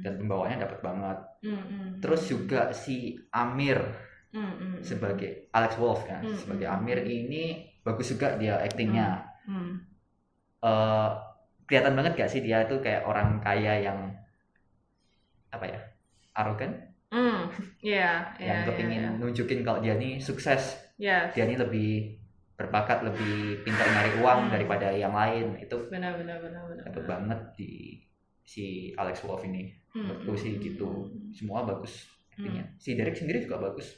Speaker 1: dan pembawaannya dapat banget. Terus juga si Amir sebagai Alex Wolff ya, sebagai Amir ini bagus juga dia aktingnya. Kelihatan banget gak sih dia tuh kayak orang kaya yang apa ya, arogan, yang kepingin nunjukin kalau dia nih sukses, dia nih lebih berbakat, lebih pintar nyari uang daripada yang lain. Itu
Speaker 2: benar.
Speaker 1: dapat banget di si Alex Wolff ini. Menurutku sih gitu, semua bagus aktingnya. Si Derek sendiri juga bagus.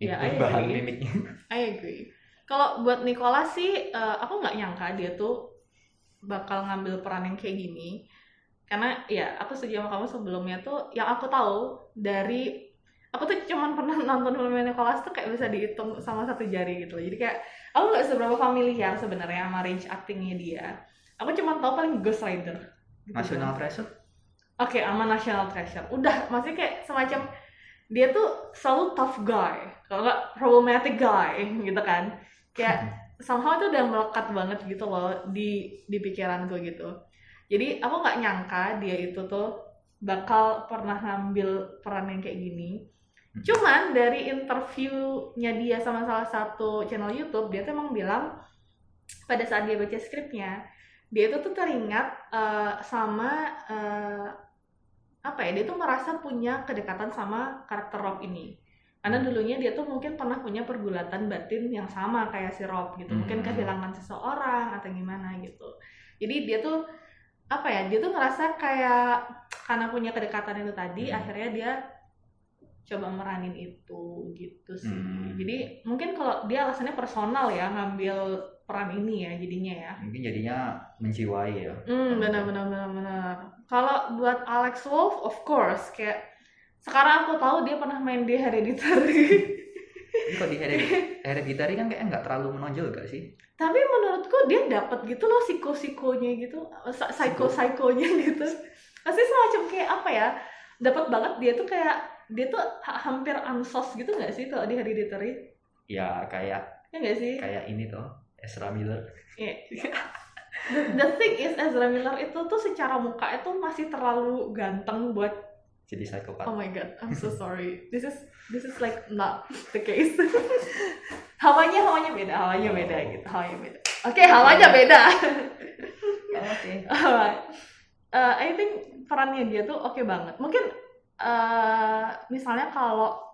Speaker 1: Itu bahan mimiknya.
Speaker 2: I agree. Kalau buat Nicolas sih, aku nggak nyangka dia tuh bakal ngambil peran yang kayak gini. Karena ya aku setuju sama kamu, sebelumnya tuh yang aku tahu dari, aku tuh cuman pernah nonton filmnya Nicolas tuh kayak bisa dihitung sama satu jari gitu. Jadi kayak aku nggak seberapa familiar sebenarnya sama range actingnya dia. Aku cuma tahu paling Ghost Rider gitu.
Speaker 1: National Treasure.
Speaker 2: Oke, sama National Treasure. Udah, maksudnya kayak semacam dia tuh selalu tough guy, kalau nggak problematic guy gitu kan. Kayak somehow itu udah melekat banget gitu loh di pikiranku gitu. Jadi aku nggak nyangka dia itu tuh bakal pernah ngambil peran yang kayak gini. Cuman dari interviewnya dia sama salah satu channel YouTube, dia tuh emang bilang pada saat dia baca skripnya, dia itu tuh teringat sama apa ya, dia tuh merasa punya kedekatan sama karakter Rob ini. Karena dulunya dia tuh mungkin pernah punya pergulatan batin yang sama kayak si Rob gitu. Mungkin kehilangan seseorang atau gimana gitu. Jadi dia tuh apa ya, dia tuh ngerasa kayak karena punya kedekatan itu tadi, akhirnya dia coba meranin itu gitu sih. Jadi mungkin kalau dia alasannya personal ya ngambil peran ini ya jadinya ya.
Speaker 1: Mungkin jadinya menjiwai ya.
Speaker 2: Benar. Kalau buat Alex Wolff, of course, kayak sekarang aku tahu dia pernah main di Hereditary.
Speaker 1: Ini kok di Hereditary kan kayak nggak terlalu menonjol gak sih?
Speaker 2: Tapi menurutku dia dapat gitu loh psikonya gitu, psycho-nya gitu. Pasti semacam kayak apa ya? Dapat banget dia tuh hampir unsos gitu nggak sih kalau di Hereditary?
Speaker 1: Ya kayak. Ya nggak sih? Kayak ini tuh Ezra Miller.
Speaker 2: The thing is Ezra Miller itu tuh secara muka itu masih terlalu ganteng buat
Speaker 1: jadi psikopat.
Speaker 2: Oh my god, I'm so sorry. This is like not the case. Hawanya beda gitu. Oke, hawanya beda.
Speaker 1: Oke.
Speaker 2: I think perannya dia tuh oke banget. Mungkin misalnya kalau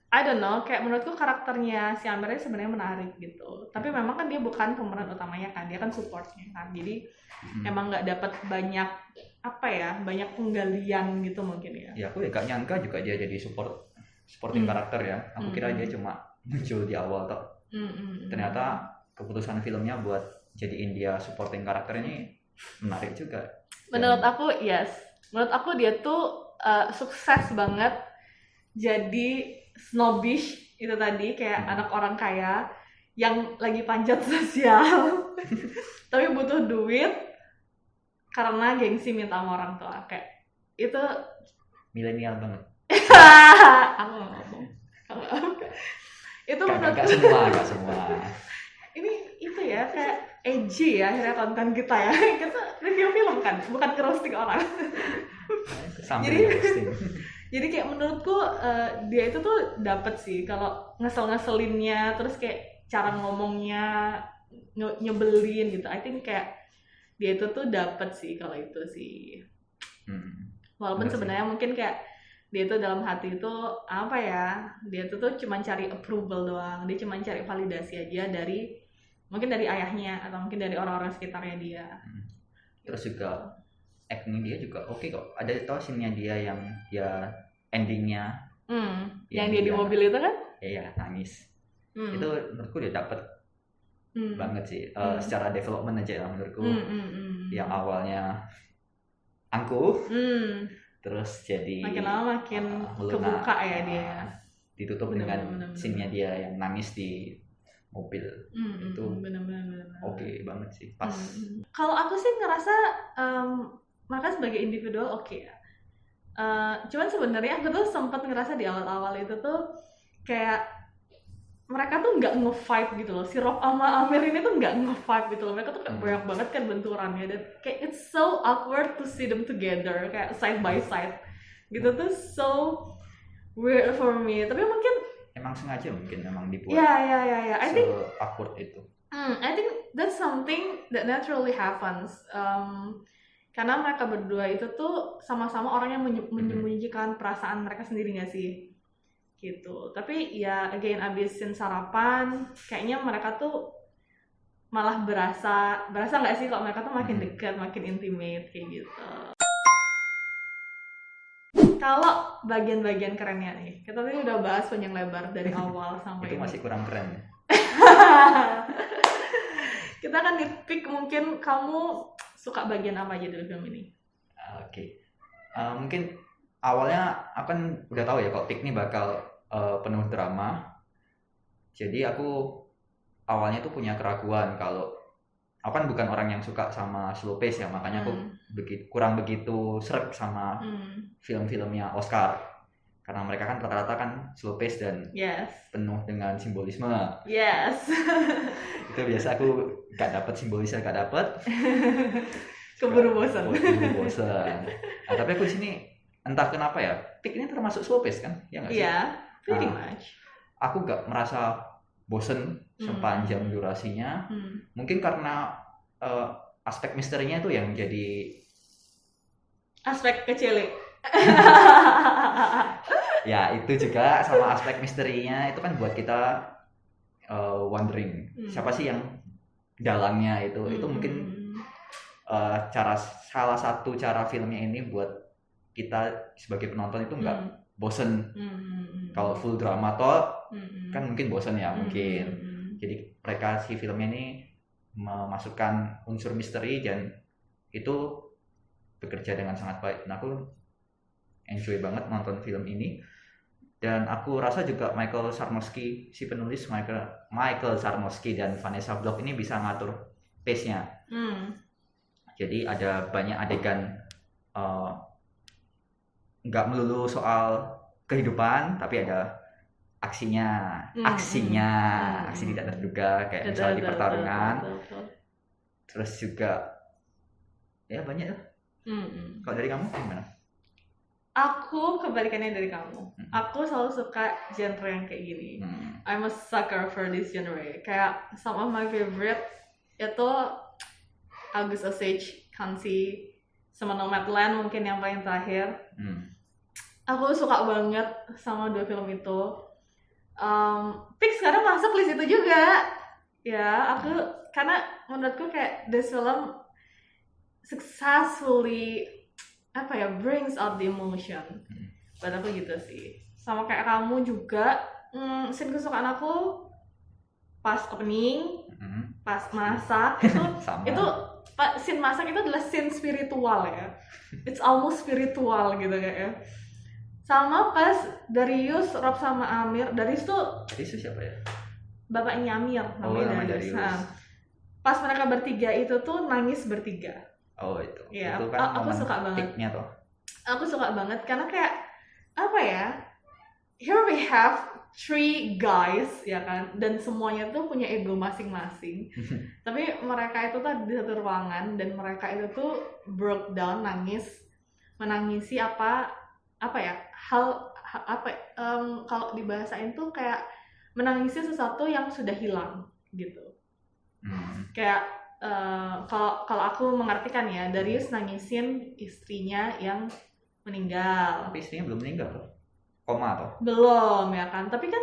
Speaker 2: I don't know, kayak menurutku karakternya si Amirnya sebenarnya menarik gitu. Tapi memang kan dia bukan pemeran utamanya kan, dia kan supportnya kan. Jadi emang nggak dapat banyak banyak penggalian gitu mungkin ya.
Speaker 1: Ya aku gak nyangka juga dia jadi supporting karakter ya. Aku kira dia cuma muncul di awal toh. Ternyata keputusan filmnya buat jadiin dia supporting karakter ini menarik juga.
Speaker 2: Menurut aku yes. Menurut aku dia tuh sukses banget jadi snobbish itu tadi, kayak anak orang kaya yang lagi panjat sosial tapi butuh duit karena gengsi minta sama orang tua. Kayak itu
Speaker 1: milenial banget.
Speaker 2: Aku nggak ngomong. Itu
Speaker 1: gak semua. Ini
Speaker 2: itu ya kayak edgy ya akhirnya konten kita ya. Kita review film kan, bukan roasting orang. Jadi kayak menurutku dia itu tuh dapet sih kalau ngeselinnya, terus kayak cara ngomongnya nyebelin gitu. I think kayak dia itu tuh dapet sih kalau itu sih. Walaupun sebenarnya mungkin kayak dia tuh dalam hati itu apa ya, dia tuh cuma cari approval doang, dia cuma cari validasi aja mungkin dari ayahnya atau mungkin dari orang-orang sekitarnya dia.
Speaker 1: Terus juga acting dia juga oke kok. Ada tau scene-nya dia yang dia endingnya
Speaker 2: yang dia di mobil itu kan?
Speaker 1: Iya, nangis. Itu menurutku dia dapet banget sih. Secara development aja lah menurutku. Yang awalnya angkuh, terus jadi
Speaker 2: makin lama makin kebuka ya dia.
Speaker 1: Ditutup dengan scene-nya dia yang nangis di mobil. Itu oke banget sih, pas.
Speaker 2: Kalau aku sih ngerasa mereka sebagai individual oke ya. Cuman sebenarnya aku tuh sempat ngerasa di awal-awal itu tuh kayak mereka tuh nggak nge-vibe gitu loh. Si Rob sama Amir ini tuh nggak nge-vibe gitu loh. Mereka tuh kayak banyak banget kan benturannya, dan kayak it's so awkward to see them together kayak side by side gitu tuh, so weird for me. Tapi mungkin
Speaker 1: emang sengaja mungkin memang dibuat
Speaker 2: I think
Speaker 1: awkward itu.
Speaker 2: I think that's something that naturally happens. Karena mereka berdua itu tuh sama-sama orang yang menyembunyikan perasaan mereka sendiri nggak sih? Gitu. Tapi ya again abisin sarapan, kayaknya mereka tuh malah berasa nggak sih kalau mereka tuh makin dekat, makin intimate kayak gitu. Kalau bagian-bagian kerennya nih, kita tadi udah bahas panjang lebar dari awal sampai
Speaker 1: itu masih kurang keren ya?
Speaker 2: Kita akan nitpick, mungkin kamu suka bagian apa aja dari film ini?
Speaker 1: Oke. Mungkin awalnya aku kan udah tahu ya kalau Pick ini bakal penuh drama. Jadi aku awalnya tuh punya keraguan kalau aku kan bukan orang yang suka sama slow pace ya, makanya aku kurang begitu sreg sama film-filmnya Oscar. Karena mereka kan rata-rata kan slow pace dan penuh dengan simbolisme. Itu biasa aku gak dapet simbolisnya, gak dapet.
Speaker 2: Keburu bosan.
Speaker 1: Nah, tapi aku di sini entah kenapa ya, Pick ini termasuk slow pace kan? Ya nggak sih?
Speaker 2: Iya, pretty much.
Speaker 1: Aku gak merasa bosen sepanjang durasinya. Mungkin karena aspek misterinya itu yang jadi
Speaker 2: aspek kecil.
Speaker 1: Ya itu juga sama aspek misterinya itu kan buat kita wondering siapa sih yang dalangnya itu mungkin salah satu cara filmnya ini buat kita sebagai penonton itu nggak bosen. Kalau full drama toh kan mungkin bosen ya mungkin. Jadi mereka si filmnya ini memasukkan unsur misteri dan itu bekerja dengan sangat baik. Nah, aku enjoy banget nonton film ini, dan aku rasa juga Michael Sarnowski, si penulis Michael Sarnowski dan Vanessa Block ini bisa ngatur pace-nya. Jadi ada banyak adegan nggak melulu soal kehidupan, tapi ada aksinya, aksi tidak terduga kayak misalnya di pertarungan. Terus juga ya banyak ya. Kalau dari kamu gimana?
Speaker 2: Aku kebalikannya dari kamu. Aku selalu suka genre yang kayak gini. I'm a sucker for this genre. Kayak some of my favorite itu August Osage, Kansi, sama Nomadland mungkin yang paling terakhir. Aku suka banget sama dua film itu. Pick sekarang masuk list itu juga. Ya, aku karena menurutku kayak this film successfully brings out the emotion. Buat aku gitu sih. Sama kayak kamu juga, scene kesukaan aku pas opening, pas masak itu scene masak itu adalah scene spiritual ya. It's almost spiritual gitu kayaknya. Sama pas Darius, Rob sama Amir. Darius
Speaker 1: siapa ya?
Speaker 2: Bapaknya Amir, namanya Darius. Pas mereka bertiga itu tuh nangis bertiga.
Speaker 1: Oh itu.
Speaker 2: Ya,
Speaker 1: itu kan
Speaker 2: aku suka banget.
Speaker 1: Toh.
Speaker 2: Aku suka banget karena kayak apa ya? Here we have 3 guys ya kan, dan semuanya tuh punya ego masing-masing. Tapi mereka itu tuh di satu ruangan dan mereka itu tuh broke down, menangisi kalau dibahasain tuh kayak menangisi sesuatu yang sudah hilang gitu. Kayak kalau aku mengartikan ya, Darius nangisin istrinya yang meninggal.
Speaker 1: Tapi istrinya belum meninggal loh, koma toh?
Speaker 2: Belum ya kan, tapi kan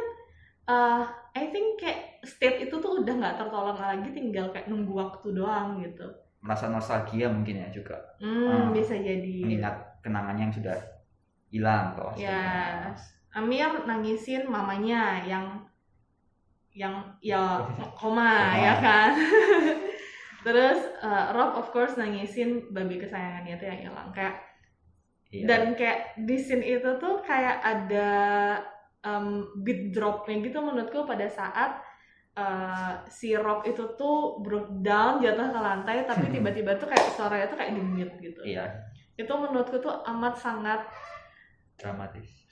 Speaker 2: I think kayak state itu tuh udah nggak tertolong lagi, tinggal kayak nunggu waktu doang gitu.
Speaker 1: Merasa nostalgia mungkin ya juga.
Speaker 2: Bisa jadi.
Speaker 1: Mengingat kenangannya yang sudah hilang toh.
Speaker 2: Ya, Amir nangisin mamanya yang ya koma ya kan. Terus Rob of course nangisin babi kesayangannya tuh yang hilang kayak. Dan kayak di scene itu tuh kayak ada beat dropnya gitu menurutku pada saat si Rob itu tuh broke down, jatuh ke lantai, tapi tiba-tiba tuh kayak suaranya tuh kayak di mute gitu.
Speaker 1: Iya.
Speaker 2: Itu menurutku tuh amat sangat dramatis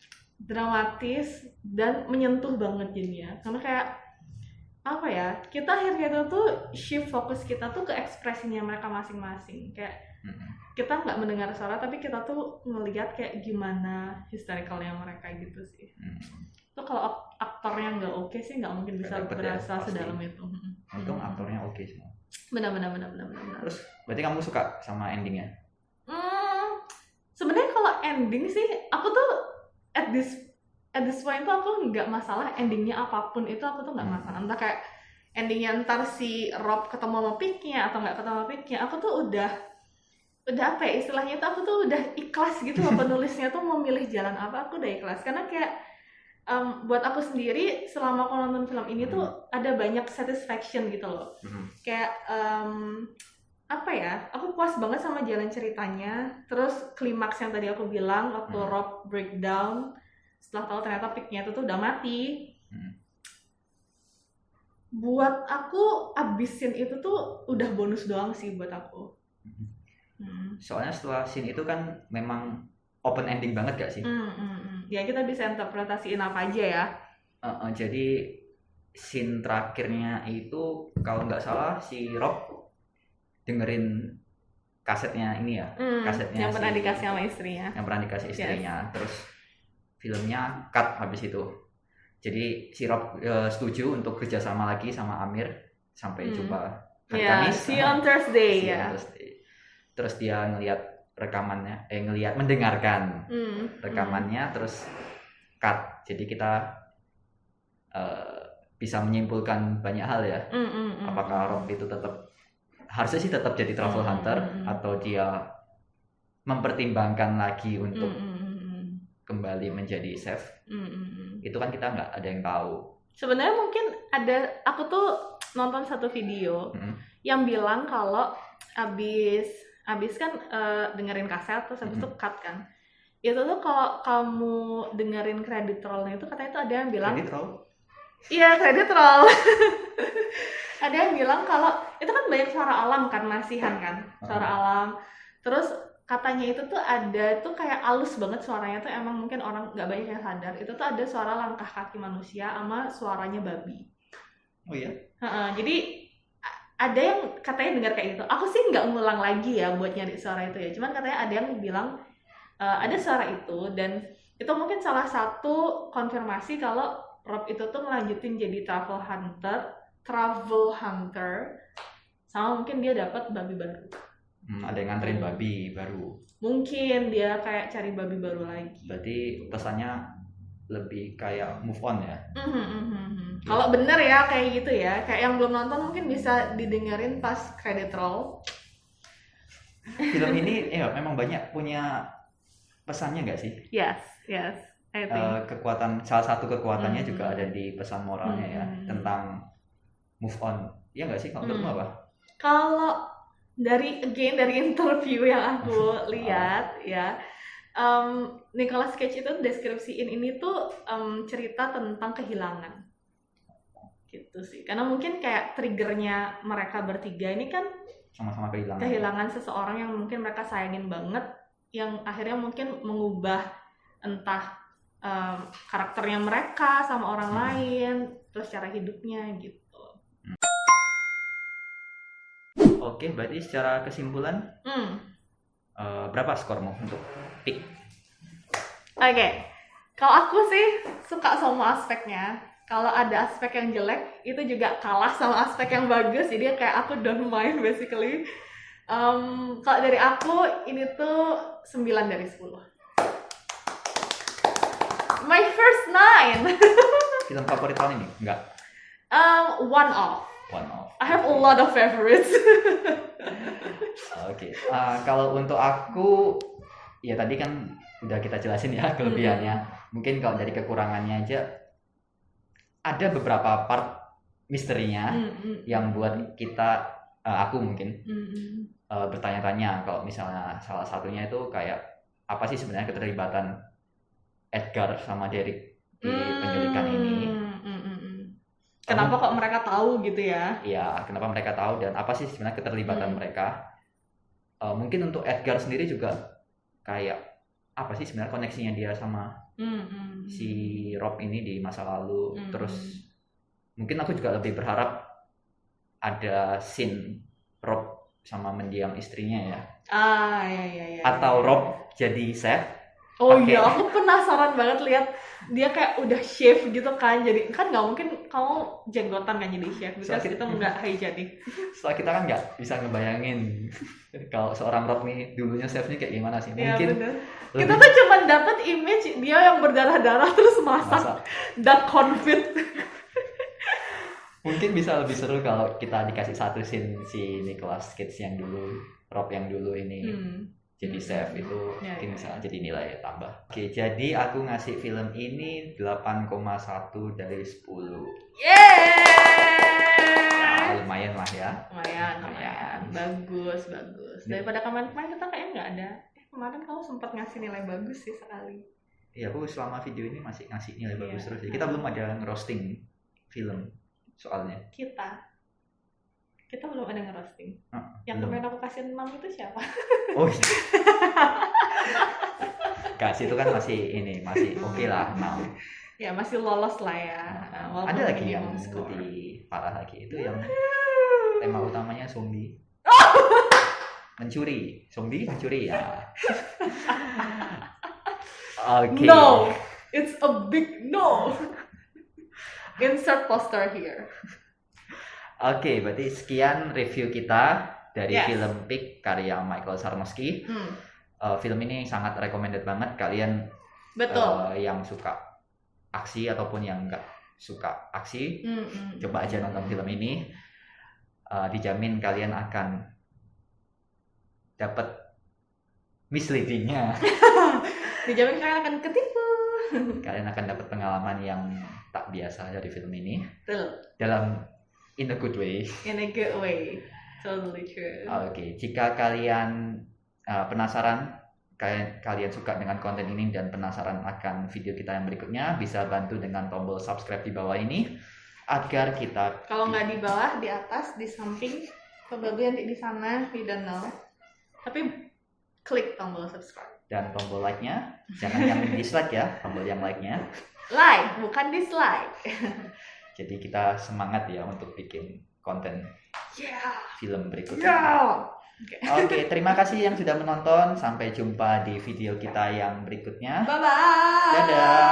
Speaker 2: dan menyentuh banget jadinya, karena kayak apa ya, kita akhirnya tuh shift fokus kita tuh ke ekspresinya mereka masing-masing, kayak kita nggak mendengar suara tapi kita tuh ngelihat kayak gimana historicalnya mereka gitu sih. Itu kalau aktornya nggak oke sih nggak mungkin bisa berasa sedalam itu.
Speaker 1: Untung aktornya oke semua.
Speaker 2: Benar.
Speaker 1: Terus berarti kamu suka sama endingnya?
Speaker 2: Sebenarnya kalau ending sih aku tuh at this point tuh aku nggak masalah endingnya apapun itu, aku tuh nggak masalah. Entah kayak endingnya ntar si Rob ketemu sama Picknya atau nggak ketemu sama Picknya, aku tuh udah apa ya istilahnya tuh, aku tuh udah ikhlas gitu loh. Penulisnya tuh mau milih jalan apa aku udah ikhlas, karena kayak buat aku sendiri selama aku nonton film ini tuh ada banyak satisfaction gitu loh. Kayak apa ya, aku puas banget sama jalan ceritanya. Terus klimaks yang tadi aku bilang waktu Rob breakdown setelah tahu ternyata Picknya itu tuh udah mati. Buat aku abis scene itu tuh udah bonus doang sih buat aku.
Speaker 1: Soalnya setelah scene itu kan memang open ending banget gak sih?
Speaker 2: Ya kita bisa interpretasiin apa aja ya.
Speaker 1: Jadi scene terakhirnya itu kalau nggak salah si Rob dengerin kasetnya ini ya, kasetnya
Speaker 2: yang pernah dikasih sama istrinya.
Speaker 1: Yang pernah dikasih istrinya, Terus filmnya cut habis itu. Jadi si Rob setuju untuk kerjasama lagi sama Amir sampai jumpa hari Kamis.
Speaker 2: See you on Thursday ya.
Speaker 1: Terus dia ngelihat rekamannya, mendengarkan rekamannya, terus cut. Jadi kita bisa menyimpulkan banyak hal ya. Apakah Rob itu harusnya sih tetap jadi travel hunter atau dia mempertimbangkan lagi untuk kembali menjadi chef. Itu kan kita nggak ada yang tahu.
Speaker 2: Sebenarnya mungkin aku tuh nonton satu video yang bilang kalau abis kan dengerin kaset terus habis itu cut kan. Itu tuh kalau kamu dengerin credit roll-nya itu katanya tuh ada yang bilang
Speaker 1: credit roll?
Speaker 2: Iya, credit roll. Ada yang bilang kalau itu kan banyak suara alam kan, masihan kan, suara alam. Terus katanya itu tuh ada tuh kayak halus banget suaranya tuh, emang mungkin orang nggak banyak yang sadar. Itu tuh ada suara langkah kaki manusia sama suaranya babi.
Speaker 1: Oh iya?
Speaker 2: Jadi ada yang katanya dengar kayak gitu. Aku sih nggak ngulang lagi ya buat nyari suara itu ya. Cuman katanya ada yang bilang ada suara itu, dan itu mungkin salah satu konfirmasi kalau Rob itu tuh ngelanjutin jadi travel hunter, sama mungkin dia dapat babi baru.
Speaker 1: Ada yang nganterin babi baru.
Speaker 2: Mungkin dia kayak cari babi baru lagi.
Speaker 1: Berarti pesannya lebih kayak move on ya.
Speaker 2: Kalau bener ya kayak gitu ya, kayak yang belum nonton mungkin bisa didengerin pas credit roll.
Speaker 1: Film ini memang banyak punya pesannya nggak sih?
Speaker 2: Yes. I think.
Speaker 1: Salah satu kekuatannya juga ada di pesan moralnya ya, tentang move on. Iya nggak sih? Kalau menurutmu apa?
Speaker 2: Kalau dari interview yang aku lihat ya, Nicolas Cage itu deskripsiin ini tuh cerita tentang kehilangan gitu sih, karena mungkin kayak triggernya mereka bertiga ini kan
Speaker 1: sama-sama
Speaker 2: kehilangan seseorang yang mungkin mereka sayangin banget, yang akhirnya mungkin mengubah entah karakternya mereka sama orang lain, terus cara hidupnya gitu.
Speaker 1: Oke, berarti secara kesimpulan berapa skormu untuk Pick?
Speaker 2: Oke, kalau aku sih suka semua aspeknya. Kalau ada aspek yang jelek, itu juga kalah sama aspek yang bagus. Jadi kayak aku don't mind basically. Kalau dari aku, ini tuh 9 dari 10. My first 9.
Speaker 1: Film favorit tahun ini? Enggak?
Speaker 2: One off. I have a lot of favorites.
Speaker 1: Oke. Kalau untuk aku, ya tadi kan udah kita jelasin ya kelebihannya. Mungkin kalau dari kekurangannya aja, ada beberapa part misterinya yang buat kita, aku mungkin bertanya-tanya. Kalau misalnya salah satunya itu kayak apa sih sebenarnya keterlibatan Edgar sama Derek di penculikan ini?
Speaker 2: Kenapa kok mereka tahu gitu ya?
Speaker 1: Iya, kenapa mereka tahu dan apa sih sebenarnya keterlibatan mereka? Mungkin untuk Edgar sendiri juga kayak apa sih sebenarnya koneksinya dia sama si Rob ini di masa lalu. Terus mungkin aku juga lebih berharap ada scene Rob sama mendiam istrinya ya.
Speaker 2: Ya.
Speaker 1: Atau Rob jadi chef.
Speaker 2: Iya, aku penasaran banget lihat dia kayak udah chef gitu kan. Jadi kan nggak mungkin kamu jenggotan kan jadi chef. Because itu nggak hygienic.
Speaker 1: Soalnya kita kan nggak bisa ngebayangin kalau seorang Rob nih dulunya chefnya kayak gimana sih. Mungkin
Speaker 2: kita tuh cuma dapat image dia yang berdarah-darah terus masak dan confit.
Speaker 1: Mungkin bisa lebih seru kalau kita dikasih satu scene si Nicolas Cage yang dulu, Rob yang dulu ini jadi chef itu mungkin bisa jadi nilai tambah. Oke, jadi aku ngasih film ini 8,1 dari 10.
Speaker 2: Yeay!
Speaker 1: Lumayan lah ya.
Speaker 2: Lumayan. Bagus. Daripada kemarin kita kayaknya nggak ada. Kemarin kamu sempat ngasih nilai bagus sih sekali.
Speaker 1: Iya, aku selama video ini masih ngasih nilai bagus terus. Kita belum ada nge-roasting film soalnya.
Speaker 2: Kita belum ada nge-roasting. Yang kemarin aku kasih 6 itu siapa?
Speaker 1: Oh iya. Kasih itu kan masih oke lah 6.
Speaker 2: Ya masih lolos lah ya.
Speaker 1: Ada lagi yang lebih parah lagi, itu yang tema utamanya zombie. Mencuri ya. Okay.
Speaker 2: No, it's a big no. Insert poster here.
Speaker 1: Oke, berarti sekian review kita dari film Pig karya Michael Sarnowski. Film ini sangat recommended banget kalian.
Speaker 2: Betul.
Speaker 1: Yang suka aksi ataupun yang nggak suka aksi, coba aja nonton film ini. Dijamin kalian akan dapat misleadingnya.
Speaker 2: Dijamin kalian akan ketipu.
Speaker 1: Kalian akan dapat pengalaman yang tak biasa dari film ini.
Speaker 2: Betul.
Speaker 1: In a good way.
Speaker 2: Totally true.
Speaker 1: Oke, jika kalian penasaran, kalian suka dengan konten ini dan penasaran akan video kita yang berikutnya, bisa bantu dengan tombol subscribe di bawah ini agar kita.
Speaker 2: Kalau nggak di bawah, di atas, di samping, probably nanti di sana, we don't know. Tapi klik tombol subscribe.
Speaker 1: Dan tombol like-nya, jangan yang dislike ya, tombol yang like-nya.
Speaker 2: Like, bukan dislike.
Speaker 1: Jadi kita semangat ya untuk bikin konten film berikutnya. Oke, terima kasih yang sudah menonton. Sampai jumpa di video kita yang berikutnya.
Speaker 2: Bye-bye.
Speaker 1: Dadah.